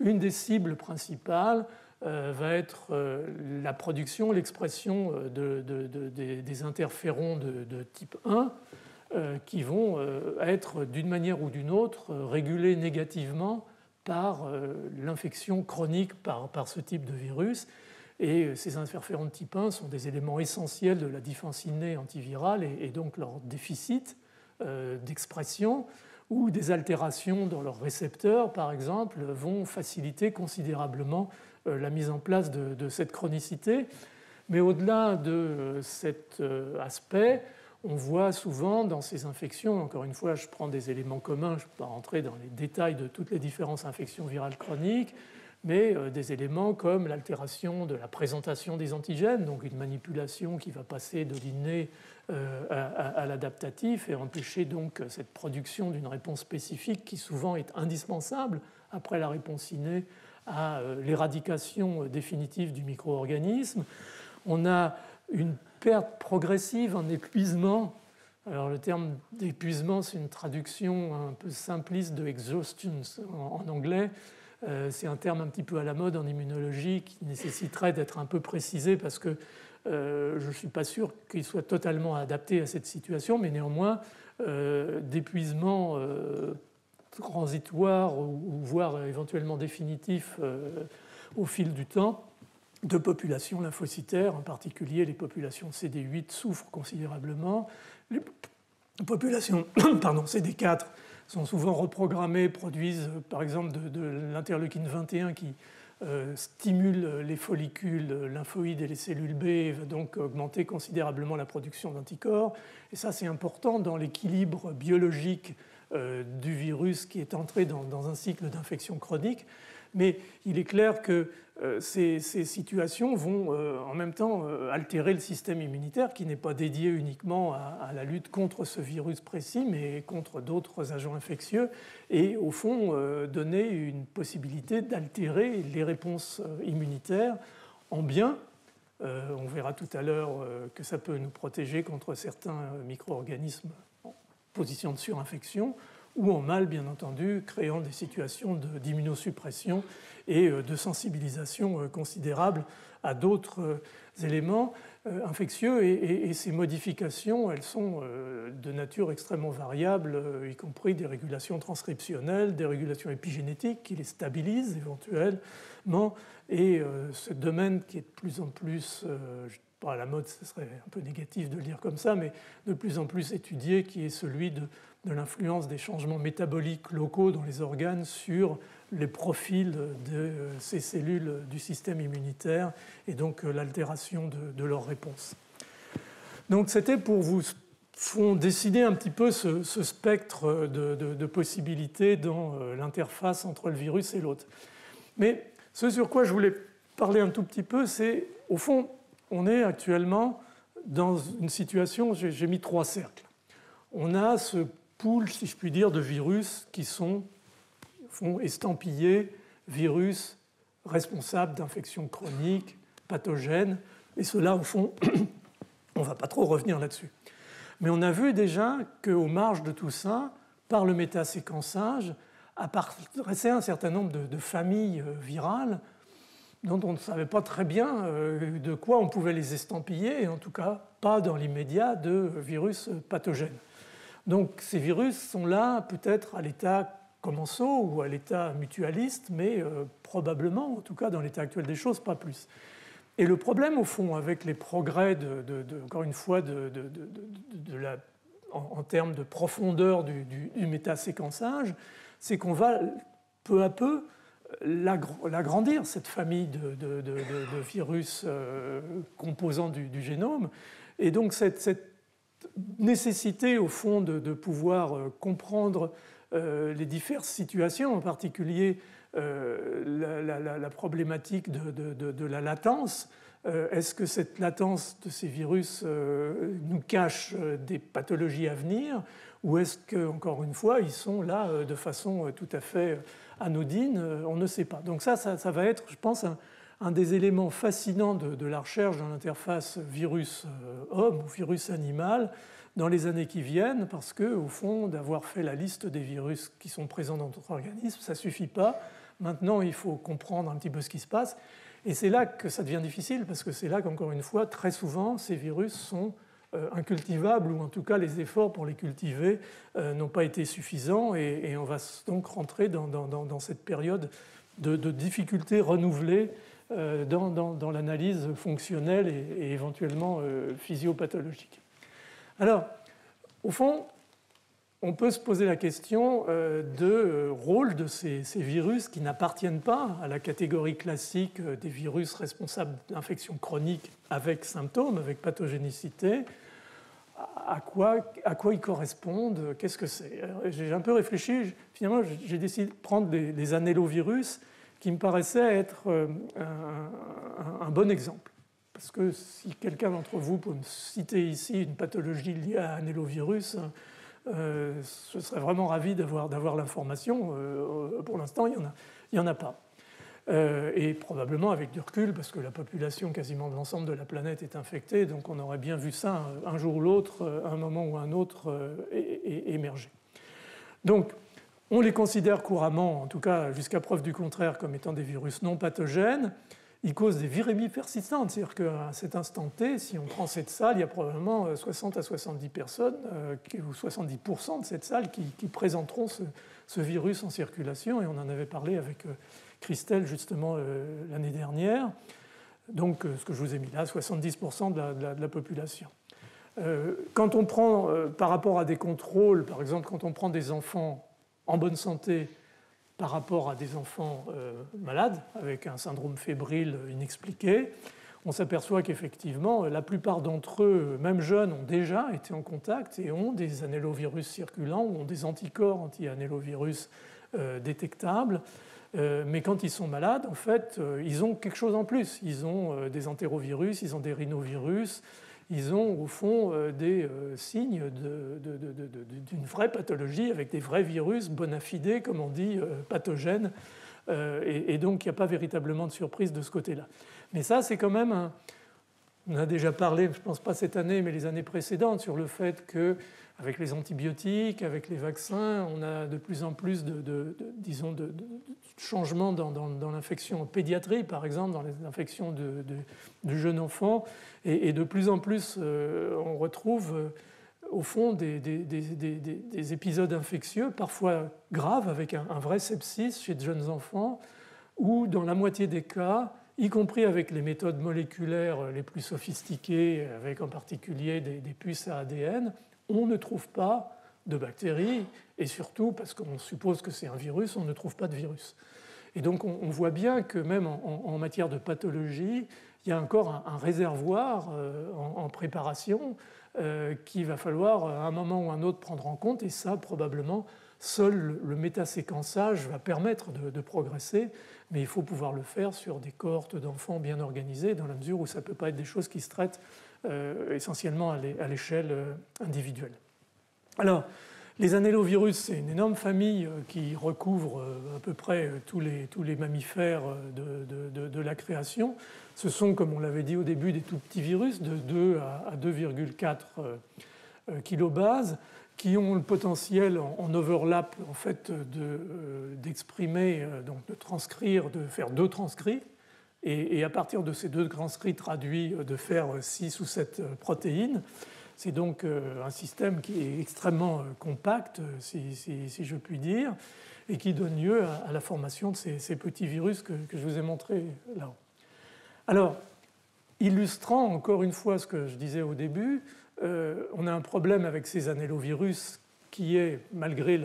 une des cibles principales va être la production, l'expression des interférons de type 1 qui vont être d'une manière ou d'une autre régulés négativement par l'infection chronique par ce type de virus. Et ces interférons de type 1 sont des éléments essentiels de la défense innée antivirale et donc leur déficit d'expression ou des altérations dans leurs récepteurs, par exemple, vont faciliter considérablement la mise en place de cette chronicité. Mais au-delà de cet aspect, on voit souvent dans ces infections, encore une fois, je prends des éléments communs, je ne vais pas rentrer dans les détails de toutes les différentes infections virales chroniques, mais des éléments comme l'altération de la présentation des antigènes, donc une manipulation qui va passer de l'inné à l'adaptatif et empêcher donc cette production d'une réponse spécifique qui souvent est indispensable après la réponse innée à l'éradication définitive du micro-organisme. On a une perte progressive, un épuisement. Alors le terme d'épuisement, c'est une traduction un peu simpliste de exhaustion en anglais. C'est un terme un petit peu à la mode en immunologie qui nécessiterait d'être un peu précisé parce que je ne suis pas sûr qu'il soit totalement adapté à cette situation, mais néanmoins, d'épuisement transitoire ou voire éventuellement définitif au fil du temps de populations lymphocytaires, en particulier les populations CD8 souffrent considérablement. Les populations CD4 sont souvent reprogrammées, produisent par exemple de l'interleukine 21 qui stimule les follicules lymphoïdes et les cellules B et va donc augmenter considérablement la production d'anticorps. Et ça, c'est important dans l'équilibre biologique du virus qui est entré dans un cycle d'infection chronique. Mais il est clair que ces situations vont en même temps altérer le système immunitaire qui n'est pas dédié uniquement à la lutte contre ce virus précis, mais contre d'autres agents infectieux, et au fond donner une possibilité d'altérer les réponses immunitaires en bien. On verra tout à l'heure que ça peut nous protéger contre certains micro-organismes en position de surinfection, ou en mal, bien entendu, créant des situations d'immunosuppression et de sensibilisation considérable à d'autres éléments infectieux. Et ces modifications, elles sont de nature extrêmement variable, y compris des régulations transcriptionnelles, des régulations épigénétiques qui les stabilisent éventuellement. Et ce domaine qui est de plus en plus... pas à la mode, ce serait un peu négatif de le dire comme ça, mais de plus en plus étudié, qui est celui de l'influence des changements métaboliques locaux dans les organes sur les profils de ces cellules du système immunitaire et donc l'altération de leur réponse. Donc c'était pour vous dessiner un petit peu ce spectre de possibilités dans l'interface entre le virus et l'autre. Mais ce sur quoi je voulais parler un tout petit peu, c'est, au fond, on est actuellement dans une situation, j'ai mis 3 cercles. On a ce pool, si je puis dire, de virus qui sont estampillés virus responsables d'infections chroniques, pathogènes, et cela, au fond, on ne va pas trop revenir là-dessus. Mais on a vu déjà qu'aux marges de tout ça, par le métaséquençage, apparaissaient un certain nombre de familles virales dont on ne savait pas très bien de quoi on pouvait les estampiller, et en tout cas pas dans l'immédiat de virus pathogènes. Donc ces virus sont là peut-être à l'état commensaux ou à l'état mutualiste, mais probablement, en tout cas dans l'état actuel des choses, pas plus. Et le problème, au fond, avec les progrès, encore une fois, en termes de profondeur du métaséquençage, c'est qu'on va peu à peu l'agrandir, cette famille de virus composants du génome. Et donc cette nécessité, au fond, de pouvoir comprendre les diverses situations, en particulier la problématique de la latence. Est-ce que cette latence de ces virus nous cache des pathologies à venir, ou est-ce qu'encore une fois, ils sont là de façon tout à fait anodine? On ne sait pas. Donc ça va être, je pense, un des éléments fascinants de la recherche dans l'interface virus-homme ou virus-animal dans les années qui viennent, parce que, au fond, d'avoir fait la liste des virus qui sont présents dans notre organisme, ça ne suffit pas. Maintenant, il faut comprendre un petit peu ce qui se passe. Et c'est là que ça devient difficile, parce que c'est là qu'encore une fois, très souvent, ces virus sont incultivables, ou en tout cas les efforts pour les cultiver n'ont pas été suffisants, et on va donc rentrer dans cette période de difficultés renouvelées dans l'analyse fonctionnelle et éventuellement physiopathologique. Alors, au fond, on peut se poser la question de rôle de ces virus qui n'appartiennent pas à la catégorie classique des virus responsables d'infections chroniques avec symptômes, avec pathogénicité. À quoi ils correspondent? Qu'est-ce que c'est? J'ai un peu réfléchi. Finalement, j'ai décidé de prendre les annélovirus qui me paraissaient être un bon exemple. Parce que si quelqu'un d'entre vous peut me citer ici une pathologie liée à un annélovirus, je serais vraiment ravi d'avoir l'information. Pour l'instant, il n'y en a pas. Et probablement avec du recul, parce que la population quasiment de l'ensemble de la planète est infectée, donc on aurait bien vu ça un jour ou l'autre, un moment ou un autre, émerger. Donc, on les considère couramment, en tout cas jusqu'à preuve du contraire, comme étant des virus non pathogènes. Ils causent des virémies persistantes, c'est-à-dire qu'à cet instant T, si on prend cette salle, il y a probablement 60 à 70 personnes, ou 70% de cette salle qui présenteront ce virus en circulation, et on en avait parlé avec Christelle justement l'année dernière. Donc ce que je vous ai mis là, 70% de la population. Quand on prend, par rapport à des contrôles, par exemple quand on prend des enfants en bonne santé, par rapport à des enfants malades, avec un syndrome fébrile inexpliqué, on s'aperçoit qu'effectivement, la plupart d'entre eux, même jeunes, ont déjà été en contact et ont des annélovirus circulants ou ont des anticorps anti-annélovirus détectables. Mais quand ils sont malades, en fait, ils ont quelque chose en plus. Ils ont des entérovirus, ils ont des rhinovirus, ils ont au fond des signes d'une vraie pathologie avec des vrais virus bona fide, comme on dit, pathogènes. Et donc, il n'y a pas véritablement de surprise de ce côté-là. Mais ça, c'est quand même on a déjà parlé, je ne pense pas cette année, mais les années précédentes, sur le fait qu'avec les antibiotiques, avec les vaccins, on a de plus en plus de changements dans l'infection en pédiatrie, par exemple, dans les infections du jeune enfant. Et de plus en plus, on retrouve au fond des épisodes infectieux, parfois graves, avec un vrai sepsis chez de jeunes enfants, où dans la moitié des cas, y compris avec les méthodes moléculaires les plus sophistiquées, avec en particulier des puces à ADN, on ne trouve pas de bactéries, et surtout, parce qu'on suppose que c'est un virus, on ne trouve pas de virus. Et donc on voit bien que même en matière de pathologie, il y a encore un réservoir en préparation qu'il va falloir à un moment ou un autre prendre en compte, et ça probablement seul le métaséquençage va permettre de progresser, mais il faut pouvoir le faire sur des cohortes d'enfants bien organisées, dans la mesure où ça ne peut pas être des choses qui se traitent essentiellement à l'échelle individuelle. Alors, les annélovirus, c'est une énorme famille qui recouvre à peu près tous les mammifères de la création. Ce sont, comme on l'avait dit au début, des tout petits virus de 2 à 2,4 kilobases qui ont le potentiel en overlap en fait, d'exprimer, donc de transcrire, de faire 2 transcrits, et à partir de ces 2 transcrits traduits, de faire 6 ou 7 protéines. C'est donc un système qui est extrêmement compact, si je puis dire, et qui donne lieu à la formation de ces petits virus que je vous ai montrés là. Alors, illustrant encore une fois ce que je disais au début, on a un problème avec ces annélovirus qui est, malgré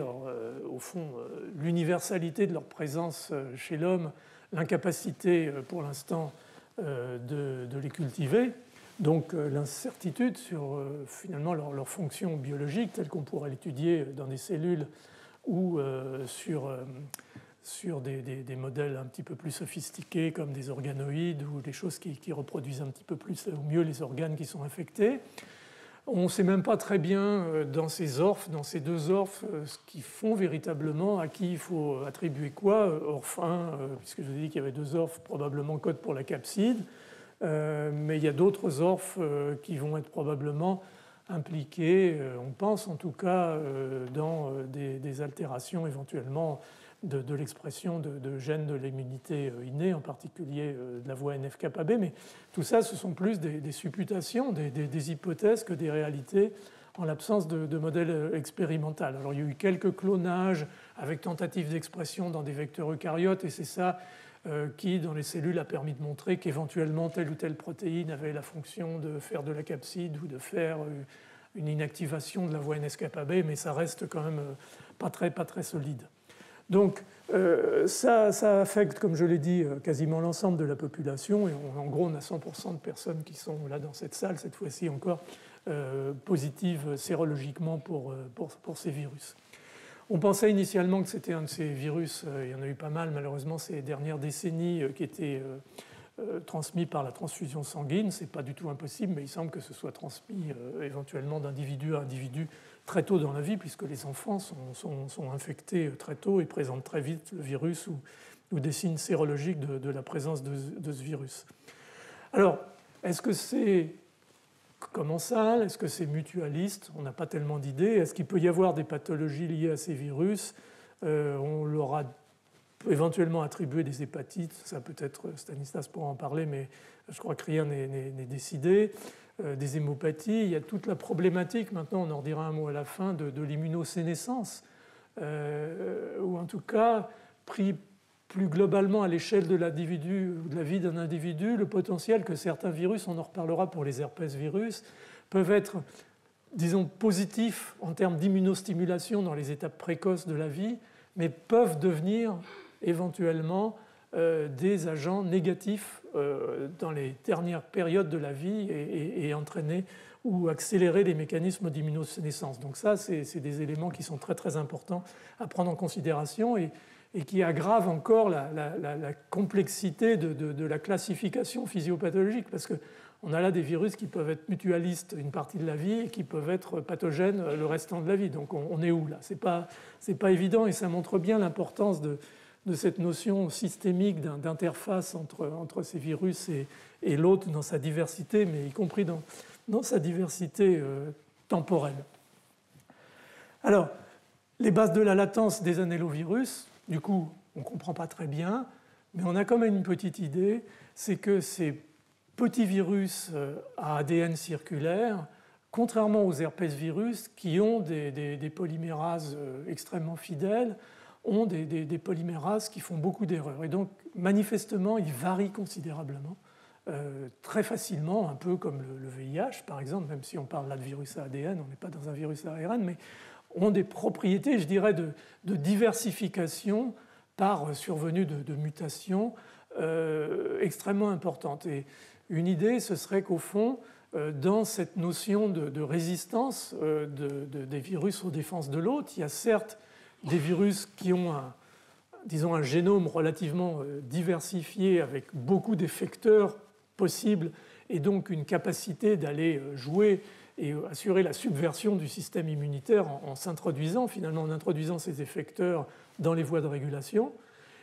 au fond, l'universalité de leur présence chez l'homme, l'incapacité pour l'instant de les cultiver. Donc l'incertitude sur finalement leur fonction biologique telle qu'on pourrait l'étudier dans des cellules ou sur des modèles un petit peu plus sophistiqués comme des organoïdes ou des choses qui reproduisent un petit peu plus ou mieux les organes qui sont infectés. On ne sait même pas très bien dans ces 2 orphes, ce qu'ils font véritablement, à qui il faut attribuer quoi. Orphe 1, puisque je vous ai dit qu'il y avait 2 orphes, probablement code pour la capside. Mais il y a d'autres orphes qui vont être probablement impliqués, on pense en tout cas, dans des altérations éventuellement de l'expression de gènes de l'immunité innée, en particulier de la voie NF-κB. Mais tout ça, ce sont plus des supputations, des hypothèses que des réalités en l'absence de modèles expérimentaux. Alors il y a eu quelques clonages avec tentatives d'expression dans des vecteurs eucaryotes, et c'est ça qui, dans les cellules, a permis de montrer qu'éventuellement telle ou telle protéine avait la fonction de faire de la capside ou de faire une inactivation de la voie NF-κB, mais ça reste quand même pas très solide. Donc ça affecte, comme je l'ai dit, quasiment l'ensemble de la population, et en gros on a 100% de personnes qui sont là dans cette salle, cette fois-ci encore, positives sérologiquement pour ces virus. On pensait initialement que c'était un de ces virus, il y en a eu pas mal malheureusement ces dernières décennies, qui étaient transmis par la transfusion sanguine. Ce n'est pas du tout impossible, mais il semble que ce soit transmis éventuellement d'individu à individu très tôt dans la vie, puisque les enfants sont infectés très tôt et présentent très vite le virus ou des signes sérologiques de la présence de ce virus. Alors, est-ce que c'est commensal? Est-ce que c'est mutualiste? On n'a pas tellement d'idées. Est-ce qu'il peut y avoir des pathologies liées à ces virus? On leur a éventuellement attribué des hépatites. Ça peut-être Stanislas pourra en parler, mais je crois que rien n'est décidé. Des hémopathies. Il y a toute la problématique, maintenant on en dira un mot à la fin, de l'immunosénescence, ou en tout cas, pris plus globalement à l'échelle de l'individu ou de la vie d'un individu, le potentiel que certains virus, on en reparlera pour les herpès-virus, peuvent être, disons, positifs en termes d'immunostimulation dans les étapes précoces de la vie, mais peuvent devenir éventuellement des agents négatifs dans les dernières périodes de la vie et entraîner ou accélérer les mécanismes d'immunosénescence. Donc ça, c'est des éléments qui sont très importants à prendre en considération et qui aggravent encore la complexité de la classification physiopathologique, parce qu'on a là des virus qui peuvent être mutualistes une partie de la vie et qui peuvent être pathogènes le restant de la vie. Donc on est où là? C'est pas évident, et ça montre bien l'importance de cette notion systémique d'interface entre ces virus et l'autre dans sa diversité, mais y compris dans sa diversité temporelle. Alors, les bases de la latence des annélovirus, du coup, on ne comprend pas très bien, mais on a quand même une petite idée, c'est que ces petits virus à ADN circulaire, contrairement aux herpès-virus qui ont des polymérases extrêmement fidèles, ont des polymérases qui font beaucoup d'erreurs. Et donc, manifestement, ils varient considérablement, très facilement, un peu comme le VIH, par exemple, même si on parle là de virus à ADN, on n'est pas dans un virus à ARN, mais ont des propriétés, je dirais, de diversification par survenue de mutations extrêmement importantes. Et une idée, ce serait qu'au fond, dans cette notion de résistance des virus aux défenses de l'hôte. Il y a certes des virus qui ont un génome relativement diversifié avec beaucoup d'effecteurs possibles et donc une capacité d'aller jouer et assurer la subversion du système immunitaire en s'introduisant, finalement en introduisant ces effecteurs dans les voies de régulation.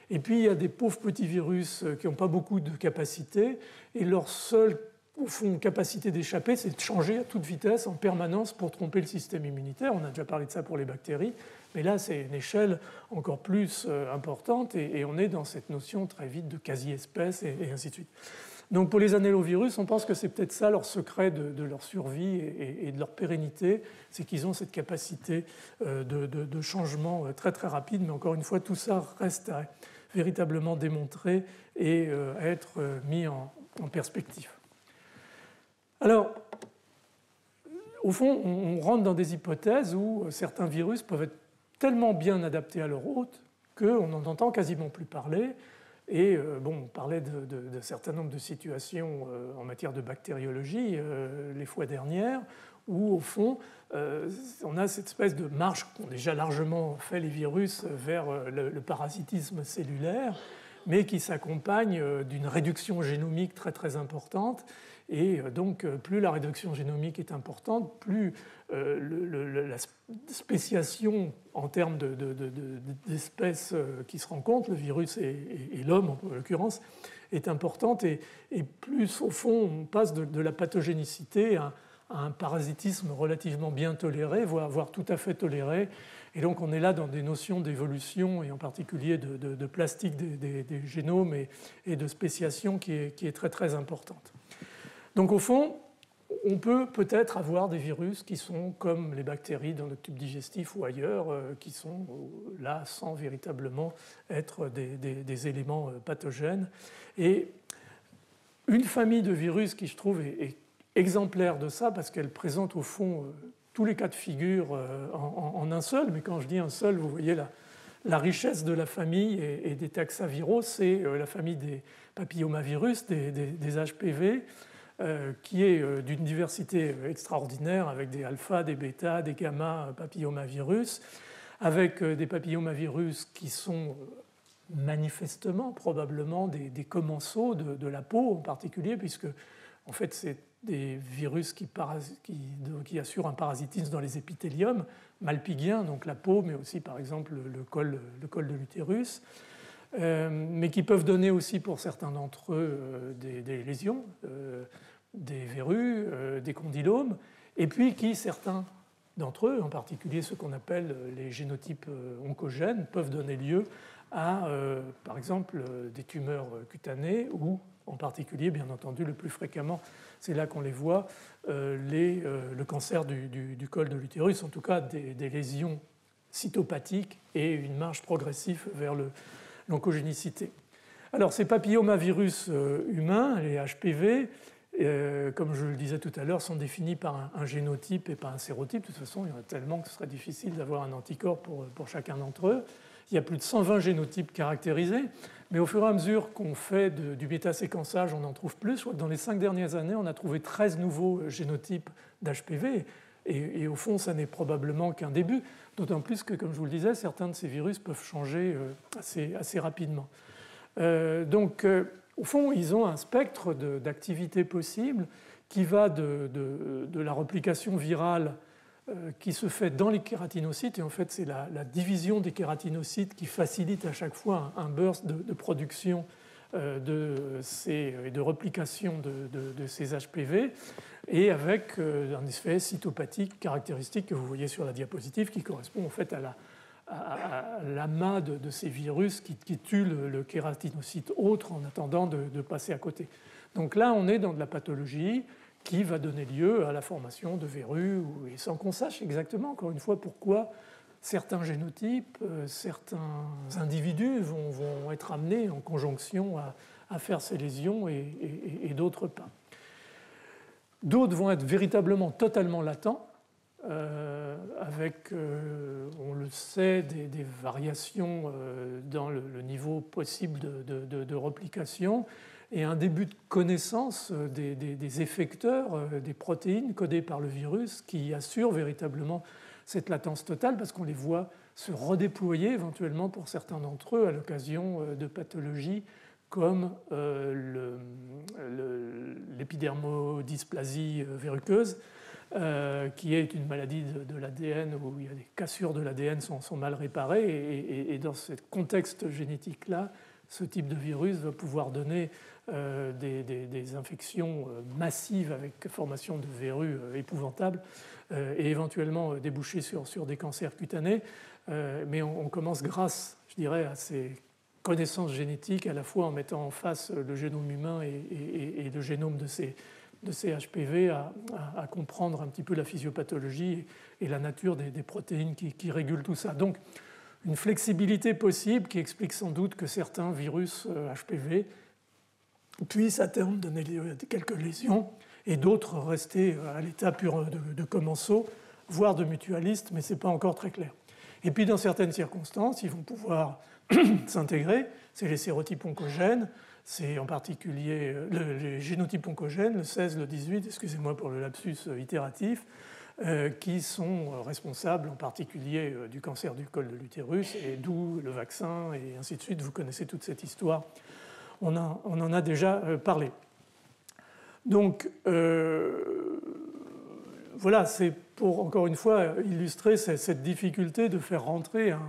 Et puis il y a des pauvres petits virus qui n'ont pas beaucoup de capacité et leur seule au fond, capacité d'échapper, c'est de changer à toute vitesse en permanence pour tromper le système immunitaire. On a déjà parlé de ça pour les bactéries, mais là c'est une échelle encore plus importante et on est dans cette notion très vite de quasi-espèce et ainsi de suite. Donc pour les annélovirus, on pense que c'est peut-être ça leur secret de leur survie et de leur pérennité, c'est qu'ils ont cette capacité de changement très très rapide, mais encore une fois, tout ça reste à véritablement démontrer et à être mis en perspective. Alors, au fond, on rentre dans des hypothèses où certains virus peuvent être tellement bien adaptés à leur hôte qu'on n'en entend quasiment plus parler. Et on parlait de certain nombre de situations en matière de bactériologie les fois dernières, où au fond, on a cette espèce de marche qu'ont déjà largement fait les virus vers le parasitisme cellulaire, mais qui s'accompagne d'une réduction génomique très très importante. Et donc, plus la réduction génomique est importante, plus la spéciation en termes d'espèces qui se rencontrent, le virus et l'homme en l'occurrence, est importante. Et plus, au fond, on passe de la pathogénicité à un parasitisme relativement bien toléré, voire tout à fait toléré. Et donc, on est là dans des notions d'évolution, et en particulier de plastique des génomes et de spéciation qui est très, très importante. Donc au fond, on peut peut-être avoir des virus qui sont comme les bactéries dans notre tube digestif ou ailleurs, qui sont là sans véritablement être des éléments pathogènes. Et une famille de virus qui, je trouve, est exemplaire de ça, parce qu'elle présente au fond tous les cas de figure en un seul, mais quand je dis un seul, vous voyez la richesse de la famille et des taxaviraux, c'est la famille des papillomavirus, des HPV, qui est d'une diversité extraordinaire avec des alpha, des bêta, des gamma papillomavirus, avec des papillomavirus qui sont manifestement, probablement, des commensaux de la peau en particulier, puisque en fait c'est des virus qui assurent un parasitisme dans les épithéliums malpighiens, donc la peau, mais aussi par exemple le col de l'utérus. Mais qui peuvent donner aussi pour certains d'entre eux des lésions, des verrues, des condylomes, et puis qui, certains d'entre eux, en particulier ceux qu'on appelle les génotypes oncogènes, peuvent donner lieu à, par exemple, des tumeurs cutanées ou, en particulier, bien entendu, le plus fréquemment, c'est là qu'on les voit, le cancer du col de l'utérus, en tout cas des lésions cytopathiques et une marche progressive vers l'oncogénicité. Alors, ces papillomavirus humains, les HPV, comme je le disais tout à l'heure, sont définis par un génotype et pas un sérotype. De toute façon, il y en a tellement que ce serait difficile d'avoir un anticorps pour chacun d'entre eux. Il y a plus de 120 génotypes caractérisés, mais au fur et à mesure qu'on fait du métaséquençage, on en trouve plus. Je crois que dans les 5 dernières années, on a trouvé 13 nouveaux génotypes d'HPV, et au fond, ça n'est probablement qu'un début, d'autant plus que, comme je vous le disais, certains de ces virus peuvent changer assez rapidement. Donc, au fond, ils ont un spectre d'activité possible qui va de la réplication virale qui se fait dans les kératinocytes, et en fait, c'est la division des kératinocytes qui facilite à chaque fois un burst de production et de réplication de ces HPV, et avec un effet cytopathique caractéristique que vous voyez sur la diapositive, qui correspond en fait à l'amas de ces virus qui tuent le kératinocyte autre en attendant de passer à côté. Donc là, on est dans de la pathologie qui va donner lieu à la formation de verrues, et sans qu'on sache exactement, encore une fois, pourquoi certains génotypes, certains individus vont être amenés en conjonction à faire ces lésions et d'autres pas. D'autres vont être véritablement totalement latents, avec, on le sait, des variations dans le niveau possible de réplication, et un début de connaissance des effecteurs, des protéines codées par le virus qui assurent véritablement cette latence totale parce qu'on les voit se redéployer éventuellement pour certains d'entre eux à l'occasion de pathologies comme l'épidermodysplasie verruqueuse, qui est une maladie de l'ADN où il y a des cassures de l'ADN sont mal réparées. Et dans ce contexte génétique-là, ce type de virus va pouvoir donner des infections massives avec formation de verrues épouvantables et éventuellement déboucher sur des cancers cutanés. Mais on commence grâce, je dirais, à ces connaissances génétiques, à la fois en mettant en face le génome humain et le génome de ces HPV, à comprendre un petit peu la physiopathologie et la nature des protéines qui régulent tout ça. Donc, une flexibilité possible qui explique sans doute que certains virus HPV puissent à terme donner quelques lésions et d'autres rester à l'état pur de commensaux, voire de mutualistes, mais ce n'est pas encore très clair. Et puis, dans certaines circonstances, ils vont pouvoir s'intégrer. C'est les sérotypes oncogènes, c'est en particulier les génotypes oncogènes, le 16, le 18, excusez-moi pour le lapsus itératif, qui sont responsables en particulier du cancer du col de l'utérus, et d'où le vaccin, et ainsi de suite. Vous connaissez toute cette histoire. On en a déjà parlé. Donc, voilà, c'est pour, encore une fois, illustrer cette difficulté de faire rentrer un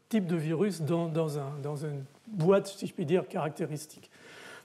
type de virus dans une boîte, si je puis dire, caractéristique.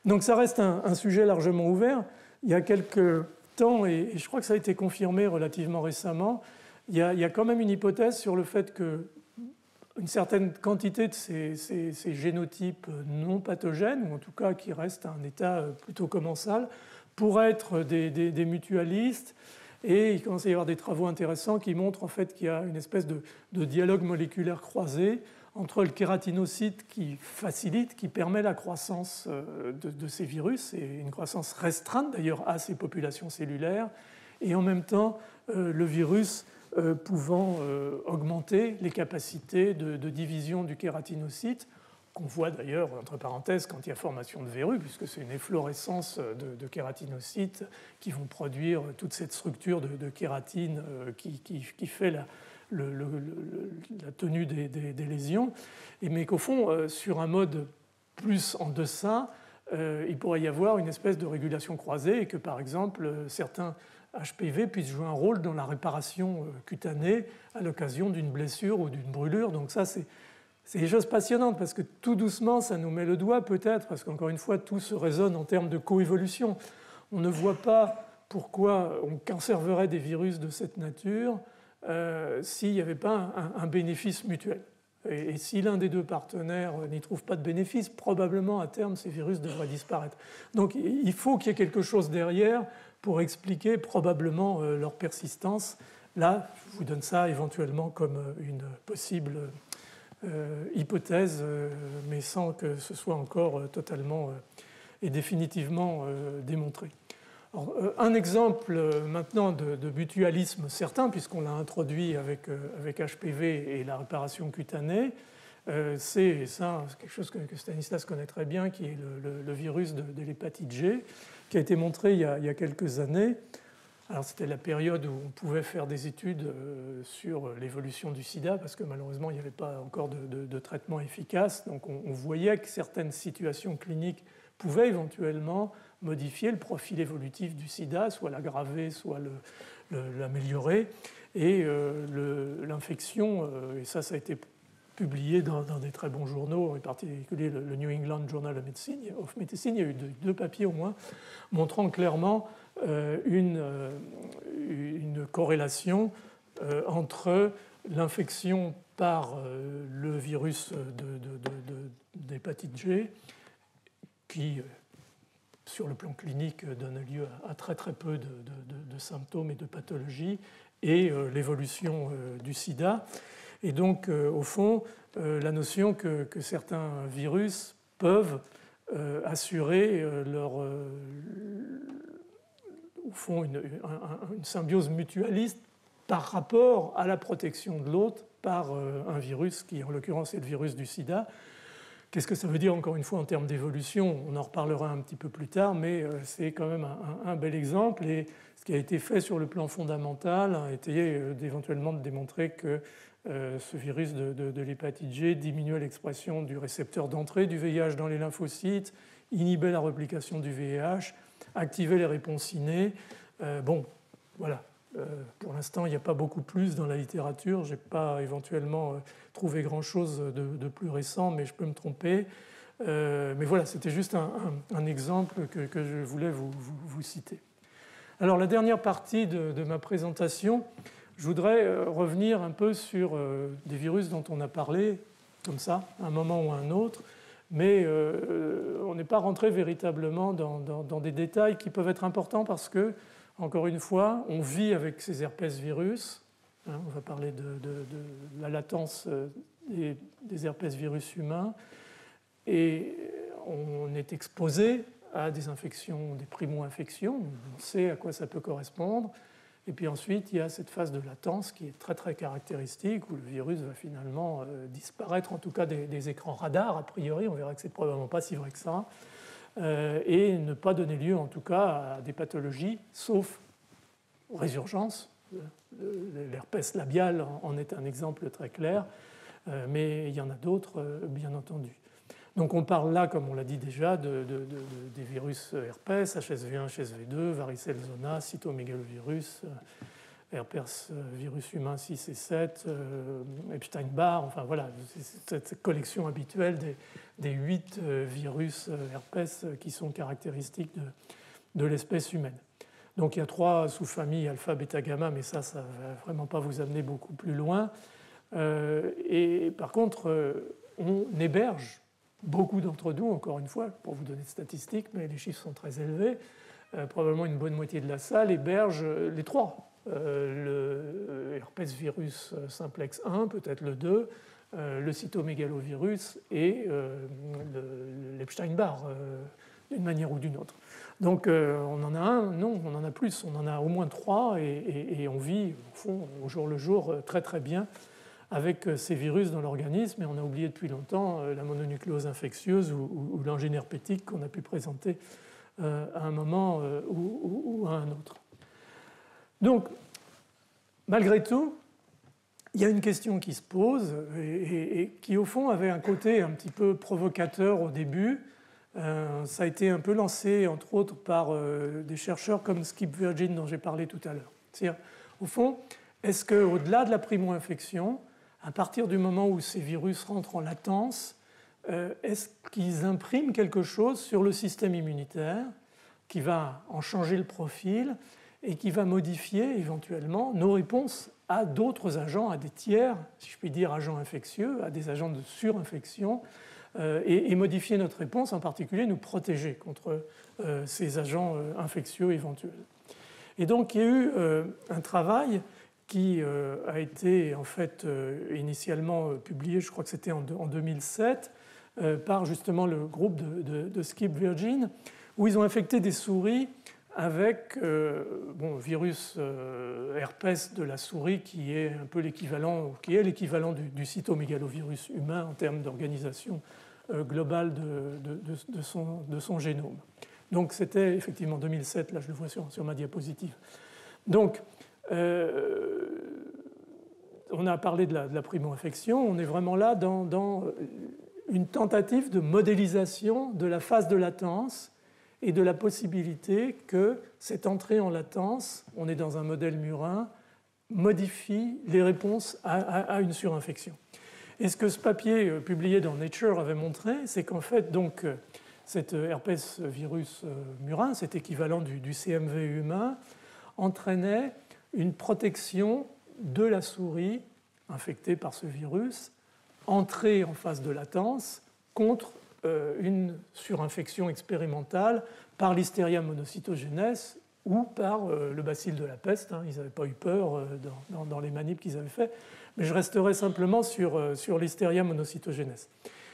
Donc ça reste un sujet largement ouvert. Il y a quelques temps, et je crois que ça a été confirmé relativement récemment, il y a quand même une hypothèse sur le fait qu'une certaine quantité de ces génotypes non pathogènes, ou en tout cas qui restent à un état plutôt commensal, pourraient être des mutualistes. Et il commence à y avoir des travaux intéressants qui montrent en fait qu'il y a une espèce de dialogue moléculaire croisé entre le kératinocyte qui facilite, qui permet la croissance de ces virus, et une croissance restreinte d'ailleurs à ces populations cellulaires, et en même temps le virus pouvant augmenter les capacités de division du kératinocyte, qu'on voit d'ailleurs, entre parenthèses, quand il y a formation de verrues, puisque c'est une efflorescence de kératinocytes qui vont produire toute cette structure de kératine qui fait la tenue des lésions, mais qu'au fond, sur un mode plus en deçà, il pourrait y avoir une espèce de régulation croisée et que, par exemple, certains HPV puissent jouer un rôle dans la réparation cutanée à l'occasion d'une blessure ou d'une brûlure. Donc ça, c'est des choses passionnantes parce que tout doucement, ça nous met le doigt peut-être, parce qu'encore une fois, tout se résonne en termes de coévolution. On ne voit pas pourquoi on conserverait des virus de cette nature s'il n'y avait pas un bénéfice mutuel. Et si l'un des deux partenaires n'y trouve pas de bénéfice, probablement à terme, ces virus devraient disparaître. Donc il faut qu'il y ait quelque chose derrière pour expliquer probablement leur persistance. Là, je vous donne ça éventuellement comme une possible hypothèse, mais sans que ce soit encore totalement et définitivement démontré. Alors, un exemple maintenant de mutualisme certain, puisqu'on l'a introduit avec HPV et la réparation cutanée, c'est quelque chose que Stanislas connaît très bien, qui est le virus de l'hépatite G, qui a été montré il y a quelques années. Alors, c'était la période où on pouvait faire des études sur l'évolution du sida, parce que malheureusement, il n'y avait pas encore de traitement efficace. Donc, on voyait que certaines situations cliniques pouvaient éventuellement modifier le profil évolutif du sida, soit l'aggraver, soit l'améliorer. Et l'infection, et ça a été publié dans des très bons journaux, en particulier le New England Journal of Medicine, il y a eu deux papiers au moins, montrant clairement une corrélation entre l'infection par le virus d'hépatite G, qui, sur le plan clinique, donne lieu à très très peu de symptômes et de pathologies, et l'évolution du sida. Et donc, au fond, la notion que certains virus peuvent assurer au fond, une symbiose mutualiste par rapport à la protection de l'autre par un virus qui, en l'occurrence, est le virus du sida, Qu'est-ce que ça veut dire, encore une fois, en termes d'évolution? On en reparlera un petit peu plus tard, mais c'est quand même un bel exemple. Et ce qui a été fait sur le plan fondamental a été éventuellement de démontrer que ce virus de l'hépatite G diminuait l'expression du récepteur d'entrée du VIH dans les lymphocytes, inhibait la réplication du VIH, activait les réponses innées. Bon, voilà. Pour l'instant, il n'y a pas beaucoup plus dans la littérature. Je n'ai pas éventuellement trouvé grand-chose de plus récent, mais je peux me tromper. Mais voilà, c'était juste un exemple que je voulais vous citer. Alors, la dernière partie de ma présentation, je voudrais revenir un peu sur des virus dont on a parlé, comme ça, à un moment ou à un autre, mais on n'est pas rentré véritablement dans des détails qui peuvent être importants parce que, encore une fois, on vit avec ces herpès virus. On va parler de la latence des herpès virus humains. Et on est exposé à des infections, des primo-infections. On sait à quoi ça peut correspondre. Et puis ensuite, il y a cette phase de latence qui est très très caractéristique, où le virus va finalement disparaître, en tout cas des écrans radars, a priori. On verra que c'est probablement pas si vrai que ça. Et ne pas donner lieu en tout cas à des pathologies, sauf résurgence. L'herpès labial en est un exemple très clair, mais il y en a d'autres, bien entendu. Donc on parle là, comme on l'a dit déjà, des virus herpès, HSV1, HSV2, varicelle zona, cytomégalovirus, herpès virus humain 6 et 7, Epstein-Barr, enfin voilà, c'est cette collection habituelle des 8 virus herpès qui sont caractéristiques de l'espèce humaine. Donc il y a 3 sous-familles alpha, bêta, gamma, mais ça ne va vraiment pas vous amener beaucoup plus loin. Et par contre, on héberge beaucoup d'entre nous, encore une fois, pour vous donner de statistiques, mais les chiffres sont très élevés, probablement une bonne moitié de la salle héberge les 3. Le herpès virus simplex 1, peut-être le 2, le cytomégalovirus et l'Epstein-Barr, d'une manière ou d'une autre. Donc on en a un, non, on en a plus, on en a au moins 3 et on vit, au fond, au jour le jour, très très bien avec ces virus dans l'organisme, et on a oublié depuis longtemps la mononucléose infectieuse ou l'angine herpétique qu'on a pu présenter à un moment ou à un autre. Donc, malgré tout, il y a une question qui se pose et qui, au fond, avait un côté un petit peu provocateur au début. Ça a été un peu lancé, entre autres, par des chercheurs comme Skip Virgin, dont j'ai parlé tout à l'heure. C'est-à-dire, au fond, est-ce qu'au-delà de la primo-infection, à partir du moment où ces virus rentrent en latence, est-ce qu'ils impriment quelque chose sur le système immunitaire qui va en changer le profil et qui va modifier éventuellement nos réponses à d'autres agents, à des tiers, si je puis dire, agents infectieux, à des agents de surinfection, et modifier notre réponse, en particulier nous protéger contre ces agents infectieux éventuels. Et donc il y a eu un travail qui a été en fait initialement publié, je crois que c'était en 2007, par justement le groupe de Skip Virgin, où ils ont infecté des souris avec virus herpès de la souris qui est un peu l'équivalent, qui est l'équivalent du cytomégalovirus humain en termes d'organisation globale de son génome. Donc c'était effectivement 2007, là je le vois sur ma diapositive. Donc on a parlé de la primo-infection, on est vraiment là dans une tentative de modélisation de la phase de latence et de la possibilité que cette entrée en latence, on est dans un modèle murin, modifie les réponses à une surinfection. Et ce que ce papier publié dans Nature avait montré, c'est qu'en fait, donc, cet herpès virus murin, cet équivalent du CMV humain, entraînait une protection de la souris infectée par ce virus, entrée en phase de latence, contre une surinfection expérimentale par l'Listeria monocytogenes ou par le bacille de la peste. Ils n'avaient pas eu peur dans les manips qu'ils avaient fait, mais je resterai simplement sur l'Listeria monocytogenes.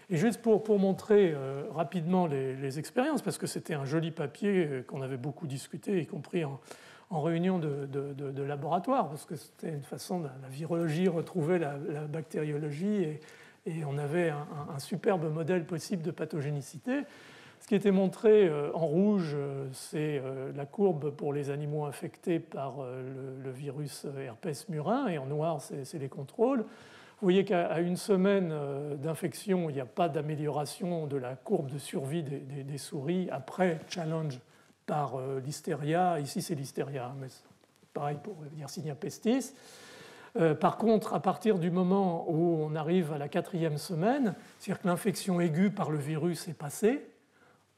Et juste pour montrer rapidement les expériences, parce que c'était un joli papier qu'on avait beaucoup discuté, y compris en réunion de laboratoire, parce que c'était une façon, la virologie retrouvait la bactériologie et on avait un superbe modèle possible de pathogénicité. Ce qui était montré en rouge, c'est la courbe pour les animaux infectés par le virus herpès murin, et en noir, c'est les contrôles. Vous voyez qu'à une semaine d'infection, il n'y a pas d'amélioration de la courbe de survie des souris après challenge par l'hystéria. Ici, c'est l'hystéria, mais pareil pour Yersinia pestis. Par contre, à partir du moment où on arrive à la 4e semaine, c'est-à-dire que l'infection aiguë par le virus est passée,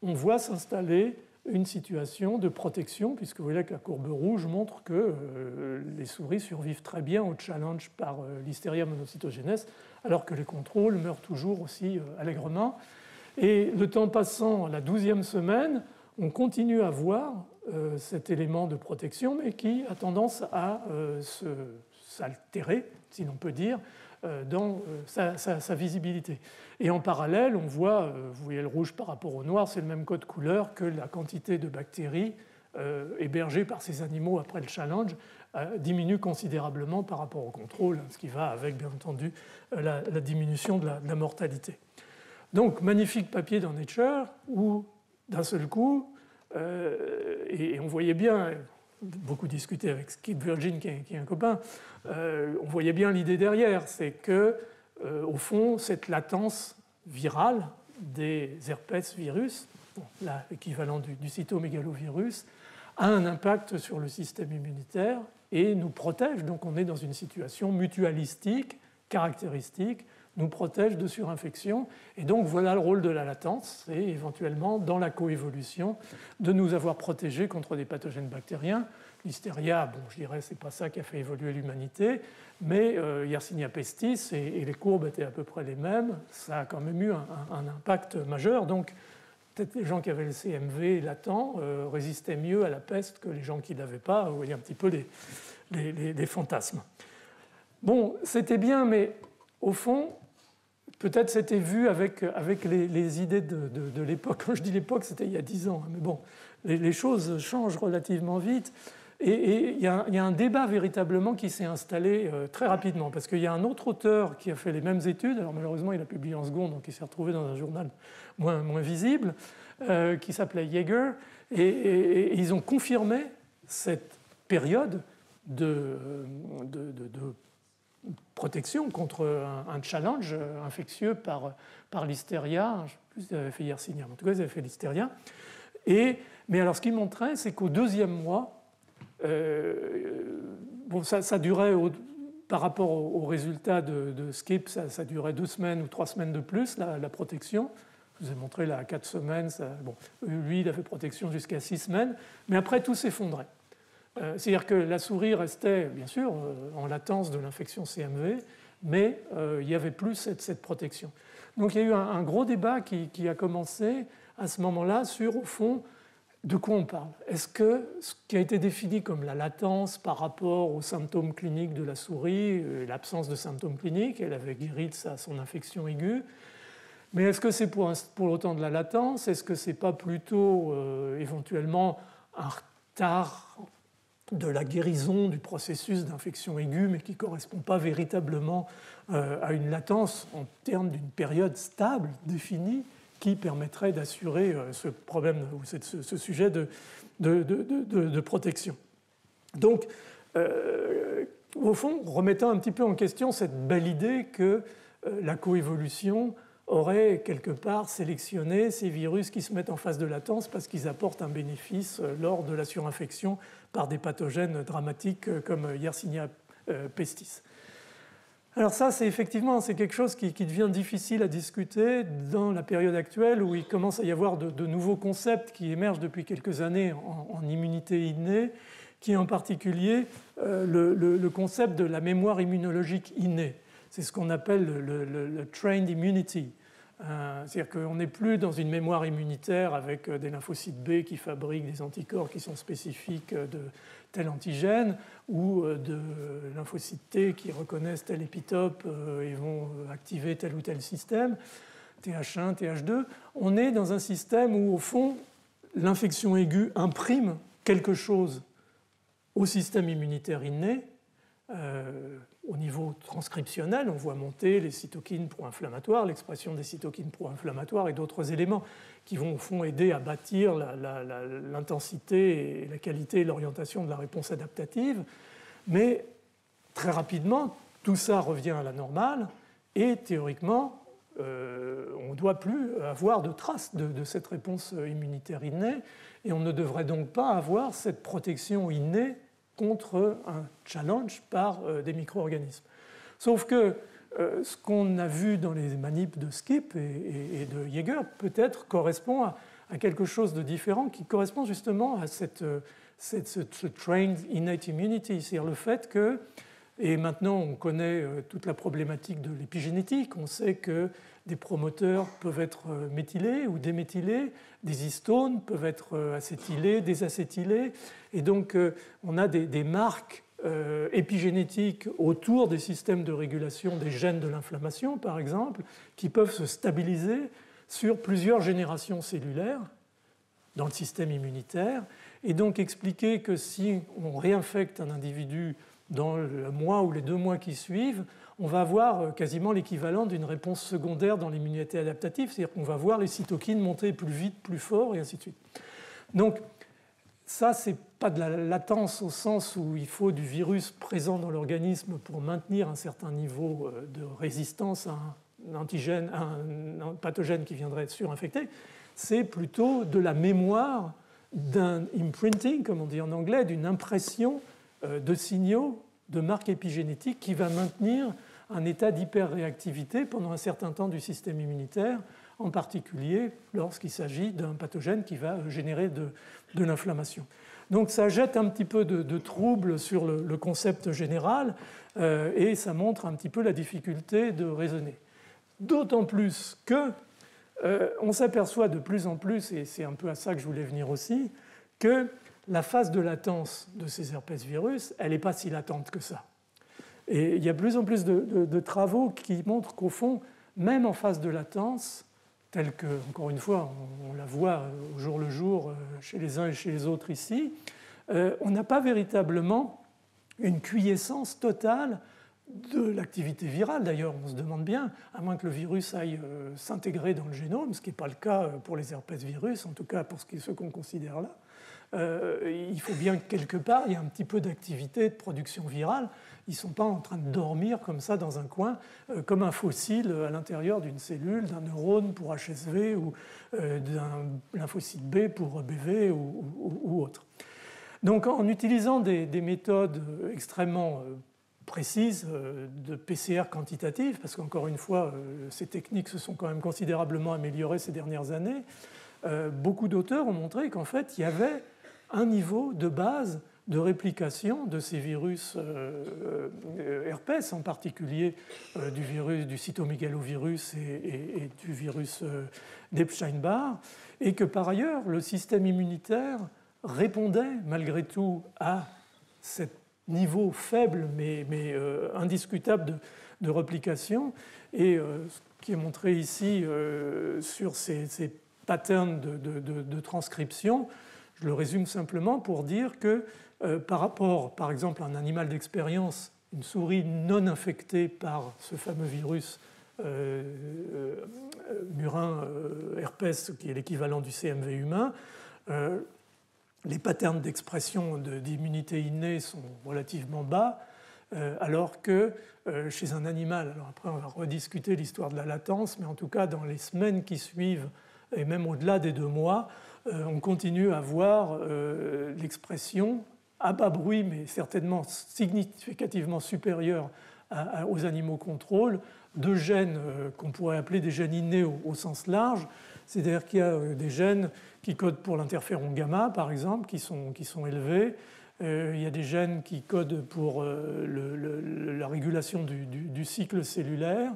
on voit s'installer une situation de protection, puisque vous voyez que la courbe rouge montre que les souris survivent très bien au challenge par l'Listeria monocytogenes, alors que les contrôles meurent toujours aussi allègrement. Et le temps passant, la 12e semaine, on continue à voir cet élément de protection, mais qui a tendance à s'altérer, si l'on peut dire, dans sa visibilité. Et en parallèle, on voit, vous voyez le rouge par rapport au noir, c'est le même code couleur, que la quantité de bactéries hébergées par ces animaux après le challenge diminue considérablement par rapport au contrôle, ce qui va avec, bien entendu, la diminution de la mortalité. Donc, magnifique papier dans Nature, où, d'un seul coup, et on voyait bien, beaucoup discuté avec Skip Virgin, qui est un copain, on voyait bien l'idée derrière, c'est que, au fond, cette latence virale des herpès virus, l'équivalent du cytomégalovirus, a un impact sur le système immunitaire et nous protège. Donc on est dans une situation mutualistique, caractéristique, nous protège de surinfection. Et donc voilà le rôle de la latence, c'est éventuellement dans la coévolution de nous avoir protégés contre des pathogènes bactériens. L'hystéria, bon, je dirais, c'est pas ça qui a fait évoluer l'humanité, mais Yersinia pestis, et les courbes étaient à peu près les mêmes, ça a quand même eu un impact majeur. Donc peut-être les gens qui avaient le CMV latent résistaient mieux à la peste que les gens qui ne l'avaient pas. Vous voyez un petit peu les fantasmes. Bon, c'était bien, mais au fond, peut-être c'était vu avec les idées de l'époque. Quand je dis l'époque, c'était il y a 10 ans. Mais bon, les choses changent relativement vite. Et il y a un débat véritablement qui s'est installé très rapidement. Parce qu'il y a un autre auteur qui a fait les mêmes études. Alors malheureusement, il a publié en seconde, donc il s'est retrouvé dans un journal moins visible, qui s'appelait Jaeger. Et ils ont confirmé cette période de protection contre un challenge infectieux par l'hystéria. Je ne sais plus s'ils avaient fait Yersinia, mais en tout cas, ils avaient fait l'hystéria. Mais alors, ce qu'ils montraient, c'est qu'au 2e mois, bon, ça durait, par rapport aux résultats de Skip, ça durait 2 semaines ou 3 semaines de plus, la protection. Je vous ai montré là, à 4 semaines. Bon, lui, il a fait protection jusqu'à 6 semaines. Mais après, tout s'effondrait. C'est-à-dire que la souris restait, bien sûr, en latence de l'infection CMV, mais il n'y avait plus cette protection. Donc il y a eu un gros débat qui a commencé à ce moment-là sur, au fond, de quoi on parle. Est-ce que ce qui a été défini comme la latence par rapport aux symptômes cliniques de la souris, l'absence de symptômes cliniques, elle avait guéri de son infection aiguë, mais est-ce que c'est pour autant de la latence? Est-ce que ce n'est pas plutôt éventuellement un retard de la guérison du processus d'infection aiguë, mais qui ne correspond pas véritablement à une latence en termes d'une période stable, définie, qui permettrait d'assurer ce problème ou ce sujet de protection. Donc, au fond, remettant un petit peu en question cette belle idée que la coévolution aurait quelque part sélectionné ces virus qui se mettent en phase de latence parce qu'ils apportent un bénéfice lors de la surinfection par des pathogènes dramatiques comme Yersinia pestis. Alors ça, c'est quelque chose qui devient difficile à discuter dans la période actuelle où il commence à y avoir de nouveaux concepts qui émergent depuis quelques années en immunité innée, qui est en particulier le concept de la mémoire immunologique innée. C'est ce qu'on appelle le trained immunity. C'est-à-dire qu'on n'est plus dans une mémoire immunitaire avec des lymphocytes B qui fabriquent des anticorps qui sont spécifiques de tel antigène ou de lymphocytes T qui reconnaissent tel épitope et vont activer tel ou tel système, TH1, TH2. On est dans un système où, au fond, l'infection aiguë imprime quelque chose au système immunitaire inné, au niveau niveau transcriptionnel. On voit monter les cytokines pro-inflammatoires, l'expression des cytokines pro-inflammatoires et d'autres éléments qui vont au fond aider à bâtir l'intensité et la qualité et l'orientation de la réponse adaptative. Mais très rapidement, tout ça revient à la normale et théoriquement, on ne doit plus avoir de traces de cette réponse immunitaire innée et on ne devrait donc pas avoir cette protection innée contre un challenge par des micro-organismes. Sauf que ce qu'on a vu dans les manips de Skip et de Jaeger peut-être correspond à quelque chose de différent qui correspond justement à ce trained innate immunity, c'est-à-dire le fait que, et maintenant on connaît toute la problématique de l'épigénétique, on sait que des promoteurs peuvent être méthylés ou déméthylés, des histones peuvent être acétylés, désacétylés, et donc on a des marques épigénétiques autour des systèmes de régulation des gènes de l'inflammation, par exemple, qui peuvent se stabiliser sur plusieurs générations cellulaires dans le système immunitaire, et donc expliquer que si on réinfecte un individu dans le mois ou les 2 mois qui suivent, on va avoir quasiment l'équivalent d'une réponse secondaire dans l'immunité adaptative, c'est-à-dire qu'on va voir les cytokines monter plus vite, plus fort, et ainsi de suite. Donc, ça, ce n'est pas de la latence au sens où il faut du virus présent dans l'organisme pour maintenir un certain niveau de résistance à un antigène, à un pathogène qui viendrait surinfecter. C'est plutôt de la mémoire d'un imprinting, comme on dit en anglais, d'une impression de signaux, de marques épigénétiques qui va maintenir un état d'hyperréactivité pendant un certain temps du système immunitaire, en particulier lorsqu'il s'agit d'un pathogène qui va générer de l'inflammation. Donc ça jette un petit peu de trouble sur le concept général et ça montre un petit peu la difficulté de raisonner. D'autant plus que on s'aperçoit de plus en plus, et c'est un peu à ça que je voulais venir aussi, que la phase de latence de ces herpès-virus, elle n'est pas si latente que ça. Et il y a de plus en plus de travaux qui montrent qu'au fond, même en phase de latence, telle que, encore une fois, on la voit au jour le jour chez les uns et chez les autres ici, on n'a pas véritablement une quiescence totale de l'activité virale. D'ailleurs, on se demande bien, à moins que le virus aille s'intégrer dans le génome, ce qui n'est pas le cas pour les herpès-virus, en tout cas pour ce qu'on considère là, il faut bien que quelque part, il y ait un petit peu d'activité de production virale. Ils ne sont pas en train de dormir comme ça dans un coin, comme un fossile à l'intérieur d'une cellule, d'un neurone pour HSV ou d'un lymphocyte B pour BV ou autre. Donc en utilisant des méthodes extrêmement précises de PCR quantitatif, parce qu'encore une fois, ces techniques se sont quand même considérablement améliorées ces dernières années, beaucoup d'auteurs ont montré qu'en fait, il y avait un niveau de base de réplication de ces virus herpès, en particulier du cytomégalovirus et du virus d'Epstein-Barr, et que par ailleurs, le système immunitaire répondait malgré tout à ce niveau faible mais indiscutable de réplication. Et ce qui est montré ici sur ces patterns de transcription, je le résume simplement pour dire que par rapport, par exemple, à un animal d'expérience, une souris non infectée par ce fameux virus murin herpès, qui est l'équivalent du CMV humain, les patterns d'expression d'immunité innée sont relativement bas, alors que chez un animal, alors après on va rediscuter l'histoire de la latence, mais en tout cas dans les semaines qui suivent, et même au-delà des 2 mois, on continue à voir l'expression à bas bruit, mais certainement significativement supérieure aux animaux contrôles, de gènes qu'on pourrait appeler des gènes innés au sens large. C'est-à-dire qu'il y a des gènes qui codent pour l'interféron gamma, par exemple, qui sont élevés. Il y a des gènes qui codent pour la régulation du cycle cellulaire.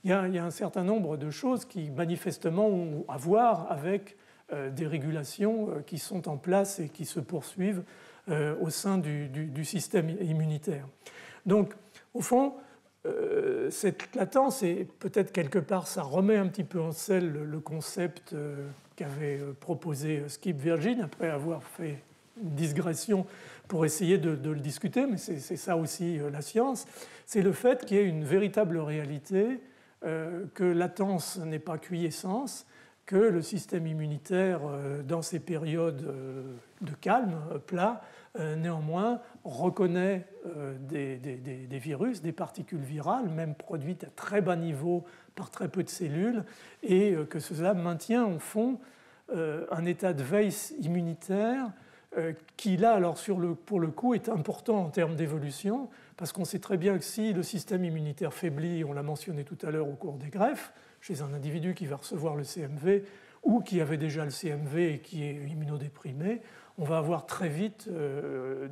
Il y a un certain nombre de choses qui manifestement ont à voir avec des régulations qui sont en place et qui se poursuivent au sein du système immunitaire. Donc, au fond, cette latence, et peut-être quelque part, ça remet un petit peu en selle le concept qu'avait proposé Skip Virgin, après avoir fait une digression pour essayer de le discuter, mais c'est ça aussi la science, c'est le fait qu'il y ait une véritable réalité, que latence n'est pas quiescence, que le système immunitaire, dans ces périodes de calme, plat, néanmoins reconnaît des virus, des particules virales, même produites à très bas niveau par très peu de cellules, et que cela maintient au fond un état de veille immunitaire qui, là, alors pour le coup, est important en termes d'évolution, parce qu'on sait très bien que si le système immunitaire faiblit, on l'a mentionné tout à l'heure au cours des greffes, chez un individu qui va recevoir le CMV ou qui avait déjà le CMV et qui est immunodéprimé, on va avoir très vite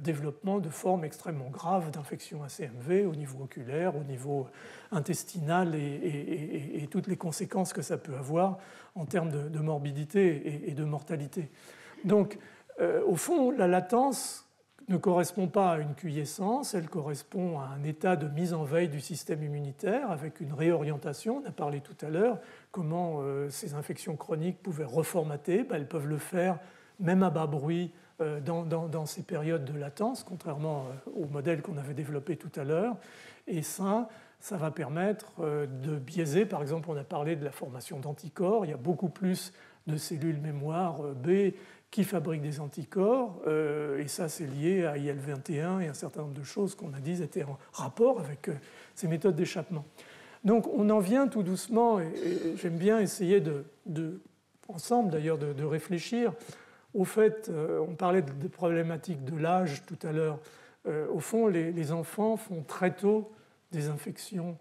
développement de formes extrêmement graves d'infection à CMV au niveau oculaire, au niveau intestinal et toutes les conséquences que ça peut avoir en termes de morbidité et de mortalité. Donc, au fond, la latence ne correspond pas à une quiescence, elle correspond à un état de mise en veille du système immunitaire avec une réorientation. On a parlé tout à l'heure comment ces infections chroniques pouvaient reformater. Elles peuvent le faire même à bas bruit dans ces périodes de latence, contrairement au modèle qu'on avait développé tout à l'heure. Et ça va permettre de biaiser. Par exemple, on a parlé de la formation d'anticorps. Il y a beaucoup plus de cellules mémoire B qui fabriquent des anticorps, et ça c'est lié à IL-21 et un certain nombre de choses qu'on a dit étaient en rapport avec ces méthodes d'échappement. Donc on en vient tout doucement, et j'aime bien essayer ensemble d'ailleurs de réfléchir au fait, on parlait des problématiques de l'âge tout à l'heure, au fond les enfants font très tôt des infections.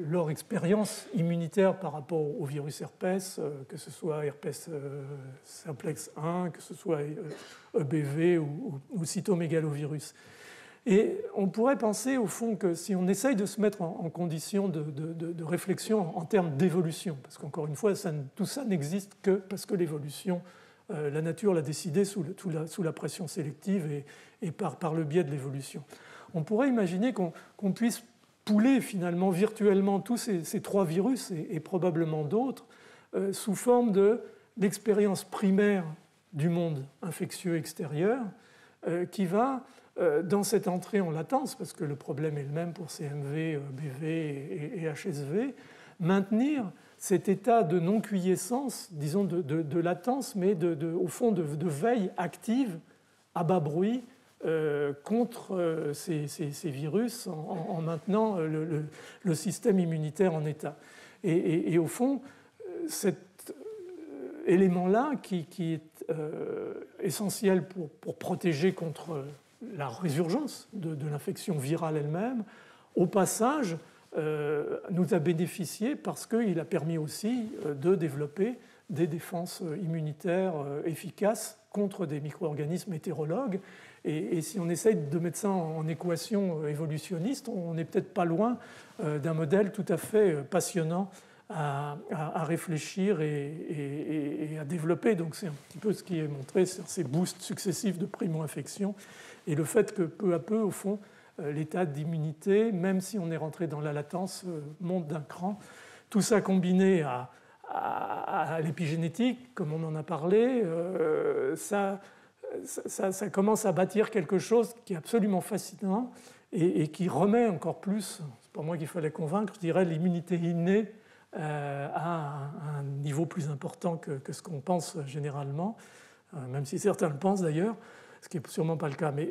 Leur expérience immunitaire par rapport au virus herpès, que ce soit herpès simplex 1, que ce soit EBV ou cytomégalovirus. Et on pourrait penser au fond que si on essaye de se mettre en condition de réflexion en termes d'évolution, parce qu'encore une fois, tout ça n'existe que parce que l'évolution, la nature l'a décidé sous la pression sélective et par le biais de l'évolution. On pourrait imaginer qu'on puisse pouler finalement virtuellement tous ces trois virus et probablement d'autres sous forme de l'expérience primaire du monde infectieux extérieur qui va, dans cette entrée en latence, parce que le problème est le même pour CMV, BV et HSV, maintenir cet état de non-quiescence, disons de latence, mais au fond de veille active à bas bruit contre ces virus en maintenant le système immunitaire en état. Et au fond, cet élément-là qui est essentiel pour protéger contre la résurgence de l'infection virale elle-même, au passage, nous a bénéficié parce qu'il a permis aussi de développer des défenses immunitaires efficaces contre des micro-organismes hétérologues. Et si on essaye de mettre ça en équation évolutionniste, on n'est peut-être pas loin d'un modèle tout à fait passionnant à réfléchir et à développer. Donc c'est un petit peu ce qui est montré sur ces boosts successifs de primo-infection et le fait que peu à peu, au fond, l'état d'immunité, même si on est rentré dans la latence, monte d'un cran. Tout ça combiné à l'épigénétique, comme on en a parlé, ça commence à bâtir quelque chose qui est absolument fascinant et qui remet encore plus, c'est pas moi qu'il fallait convaincre, je dirais l'immunité innée à un niveau plus important que ce qu'on pense généralement, même si certains le pensent d'ailleurs, ce qui n'est sûrement pas le cas. Mais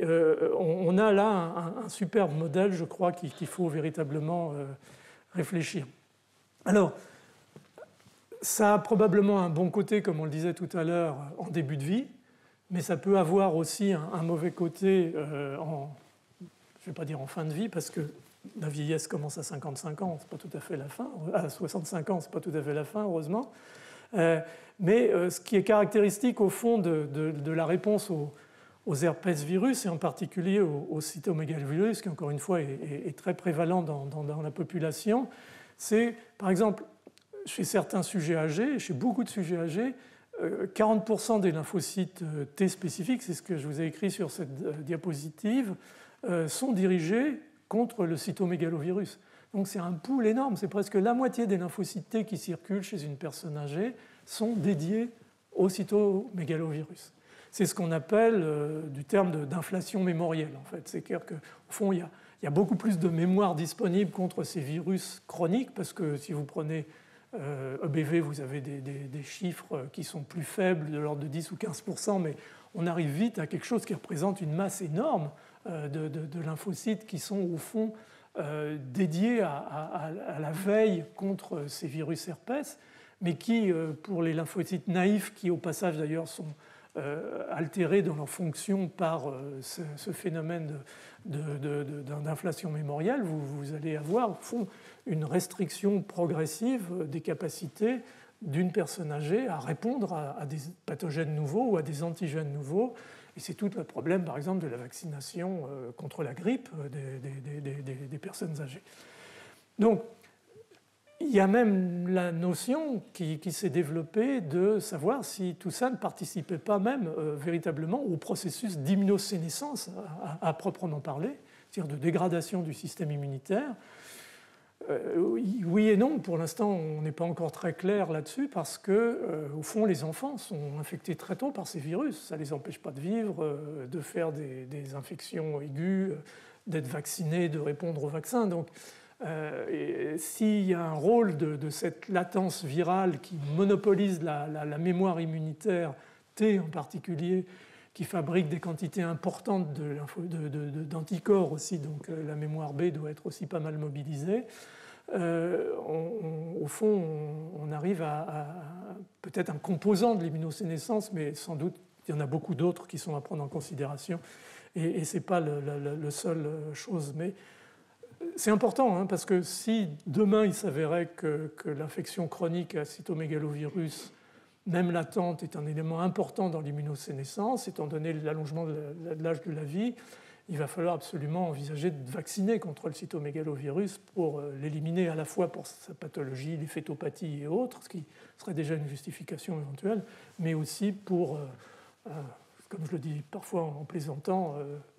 on a là un superbe modèle, je crois, qu'il faut véritablement réfléchir. Alors, ça a probablement un bon côté, comme on le disait tout à l'heure, en début de vie, mais ça peut avoir aussi un mauvais côté, je ne vais pas dire en fin de vie, parce que la vieillesse commence à 55 ans, c'est pas tout à fait la fin, à 65 ans, c'est pas tout à fait la fin, heureusement. Mais ce qui est caractéristique au fond de la réponse aux herpès virus, et en particulier au cytomégalovirus, qui encore une fois est très prévalent dans la population, c'est par exemple chez certains sujets âgés, chez beaucoup de sujets âgés, 40% des lymphocytes T spécifiques, c'est ce que je vous ai écrit sur cette diapositive, sont dirigés contre le cytomégalovirus. Donc c'est un pool énorme, c'est presque la moitié des lymphocytes T qui circulent chez une personne âgée sont dédiés au cytomégalovirus. c'est ce qu'on appelle du terme d'inflation mémorielle, en fait. C'est-à-dire qu'au fond, il y a beaucoup plus de mémoire disponible contre ces virus chroniques, parce que si vous prenez EBV, vous avez des chiffres qui sont plus faibles, de l'ordre de 10 ou 15%, mais on arrive vite à quelque chose qui représente une masse énorme de lymphocytes qui sont au fond dédiés à la veille contre ces virus herpès, mais qui, pour les lymphocytes naïfs, qui au passage d'ailleurs sont altérés dans leur fonction par ce phénomène d'inflation mémorielle, vous allez avoir au fond une restriction progressive des capacités d'une personne âgée à répondre à des pathogènes nouveaux ou à des antigènes nouveaux. Et c'est tout le problème, par exemple, de la vaccination contre la grippe des personnes âgées. Donc, il y a même la notion qui s'est développée de savoir si tout ça ne participait pas même véritablement au processus d'immunosénescence à proprement parler, c'est-à-dire de dégradation du système immunitaire. Oui et non, pour l'instant on n'est pas encore très clair là-dessus parce que, au fond, les enfants sont infectés très tôt par ces virus. Ça ne les empêche pas de vivre, de faire des infections aiguës, d'être vaccinés, de répondre au vaccin. Donc, s'il y a un rôle de cette latence virale qui monopolise la mémoire immunitaire, T en particulier, qui fabrique des quantités importantes d'anticorps aussi, donc la mémoire B doit être aussi pas mal mobilisée. Au fond, on arrive à peut-être un composant de l'immunosénescence, mais sans doute il y en a beaucoup d'autres qui sont à prendre en considération, et ce n'est pas la seule chose. Mais c'est important, hein, parce que si demain il s'avérait que l'infection chronique à cytomégalovirus, même latente, est un élément important dans l'immunosénescence, étant donné l'allongement de l'âge de la vie, il va falloir absolument envisager de vacciner contre le cytomégalovirus pour l'éliminer à la fois pour sa pathologie, les fétopathies et autres, ce qui serait déjà une justification éventuelle, mais aussi pour, comme je le dis parfois en plaisantant,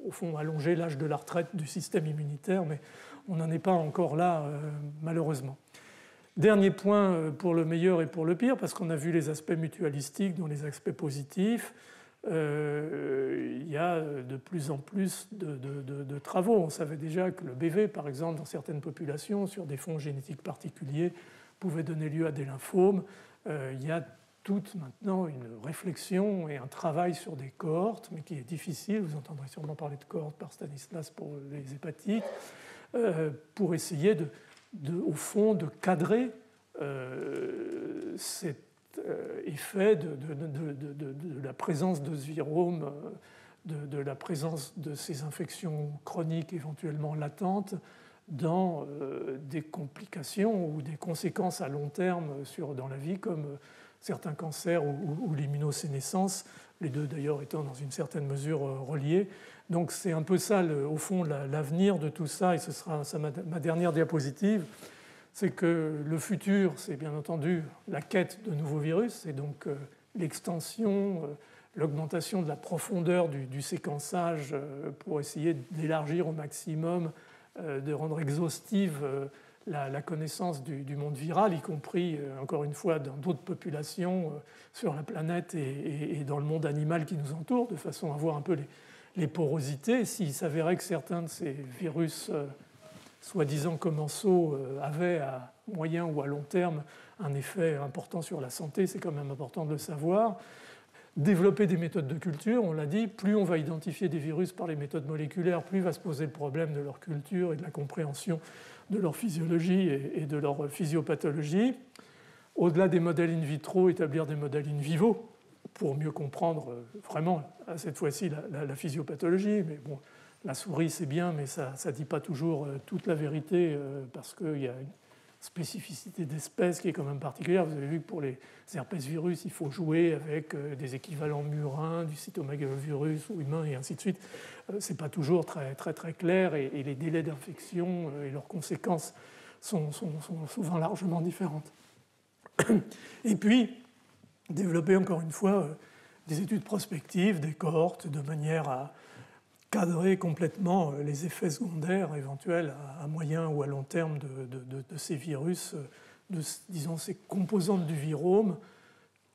au fond allonger l'âge de la retraite du système immunitaire, mais on n'en est pas encore là, malheureusement. Dernier point pour le meilleur et pour le pire, parce qu'on a vu les aspects mutualistiques, dont les aspects positifs. Il y a de plus en plus de travaux. On savait déjà que le BV, par exemple, dans certaines populations, sur des fonds génétiques particuliers, pouvait donner lieu à des lymphomes. Il y a toute maintenant une réflexion et un travail sur des cohortes, mais qui est difficile. Vous entendrez sûrement parler de cohortes par Stanislas pour les hépatites, pour essayer au fond, de cadrer cet effet de la présence de ce virome, de la présence de ces infections chroniques éventuellement latentes dans des complications ou des conséquences à long terme dans la vie, comme certains cancers ou l'immunosénescence, les deux d'ailleurs étant dans une certaine mesure reliés. Donc c'est un peu ça, au fond, l'avenir de tout ça, et ce sera ma dernière diapositive, c'est que le futur, c'est bien entendu la quête de nouveaux virus, c'est donc l'extension, l'augmentation de la profondeur du séquençage pour essayer d'élargir au maximum, de rendre exhaustive la connaissance du monde viral, y compris, encore une fois, dans d'autres populations sur la planète et dans le monde animal qui nous entoure, de façon à voir un peu les porosités. S'il s'avérait que certains de ces virus soi-disant commensaux avaient à moyen ou à long terme un effet important sur la santé, c'est quand même important de le savoir. Développer des méthodes de culture, on l'a dit, plus on va identifier des virus par les méthodes moléculaires, plus va se poser le problème de leur culture et de la compréhension de leur physiologie et de leur physiopathologie. Au-delà des modèles in vitro, établir des modèles in vivo pour mieux comprendre vraiment, cette fois-ci, la physiopathologie. Mais bon, la souris, c'est bien, mais ça ne dit pas toujours toute la vérité parce qu'il y a une spécificité d'espèce qui est quand même particulière. Vous avez vu que pour les herpès virus, il faut jouer avec des équivalents murins, du cytomégalovirus ou humain, et ainsi de suite. Ce n'est pas toujours très, très, très clair, et les délais d'infection et leurs conséquences sont souvent largement différentes. Et puis, développer encore une fois des études prospectives, des cohortes, de manière à cadrer complètement les effets secondaires éventuels à moyen ou à long terme de ces virus, disons ces composantes du virome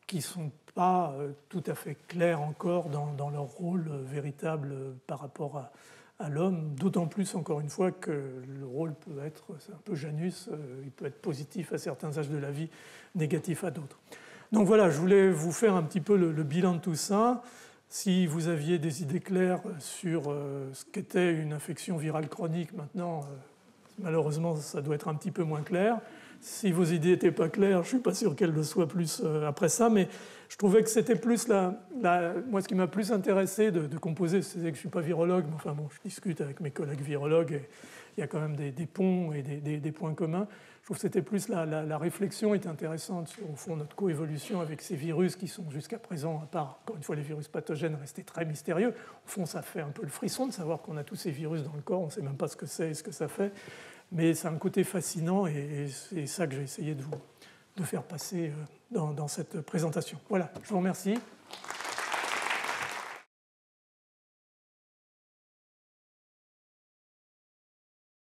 qui ne sont pas tout à fait clairs encore dans leur rôle véritable par rapport à l'homme, d'autant plus, encore une fois, que le rôle peut être, c'est un peu Janus, il peut être positif à certains âges de la vie, négatif à d'autres. Donc voilà, je voulais vous faire un petit peu le bilan de tout ça. Si vous aviez des idées claires sur ce qu'était une infection virale chronique, maintenant, malheureusement, ça doit être un petit peu moins clair. Si vos idées n'étaient pas claires, je ne suis pas sûr qu'elles le soient plus après ça, mais je trouvais que c'était plus moi, ce qui m'a plus intéressé de composer, c'est que je ne suis pas virologue, mais enfin bon, je discute avec mes collègues virologues, et il y a quand même des ponts et des points communs. Je trouve que c'était plus la réflexion est intéressante sur, au fond, notre coévolution avec ces virus qui sont jusqu'à présent, à part, encore une fois, les virus pathogènes, restés très mystérieux. Au fond, ça fait un peu le frisson de savoir qu'on a tous ces virus dans le corps, on ne sait même pas ce que c'est et ce que ça fait. Mais c'est un côté fascinant et c'est ça que j'ai essayé de faire passer dans cette présentation. Voilà, je vous remercie.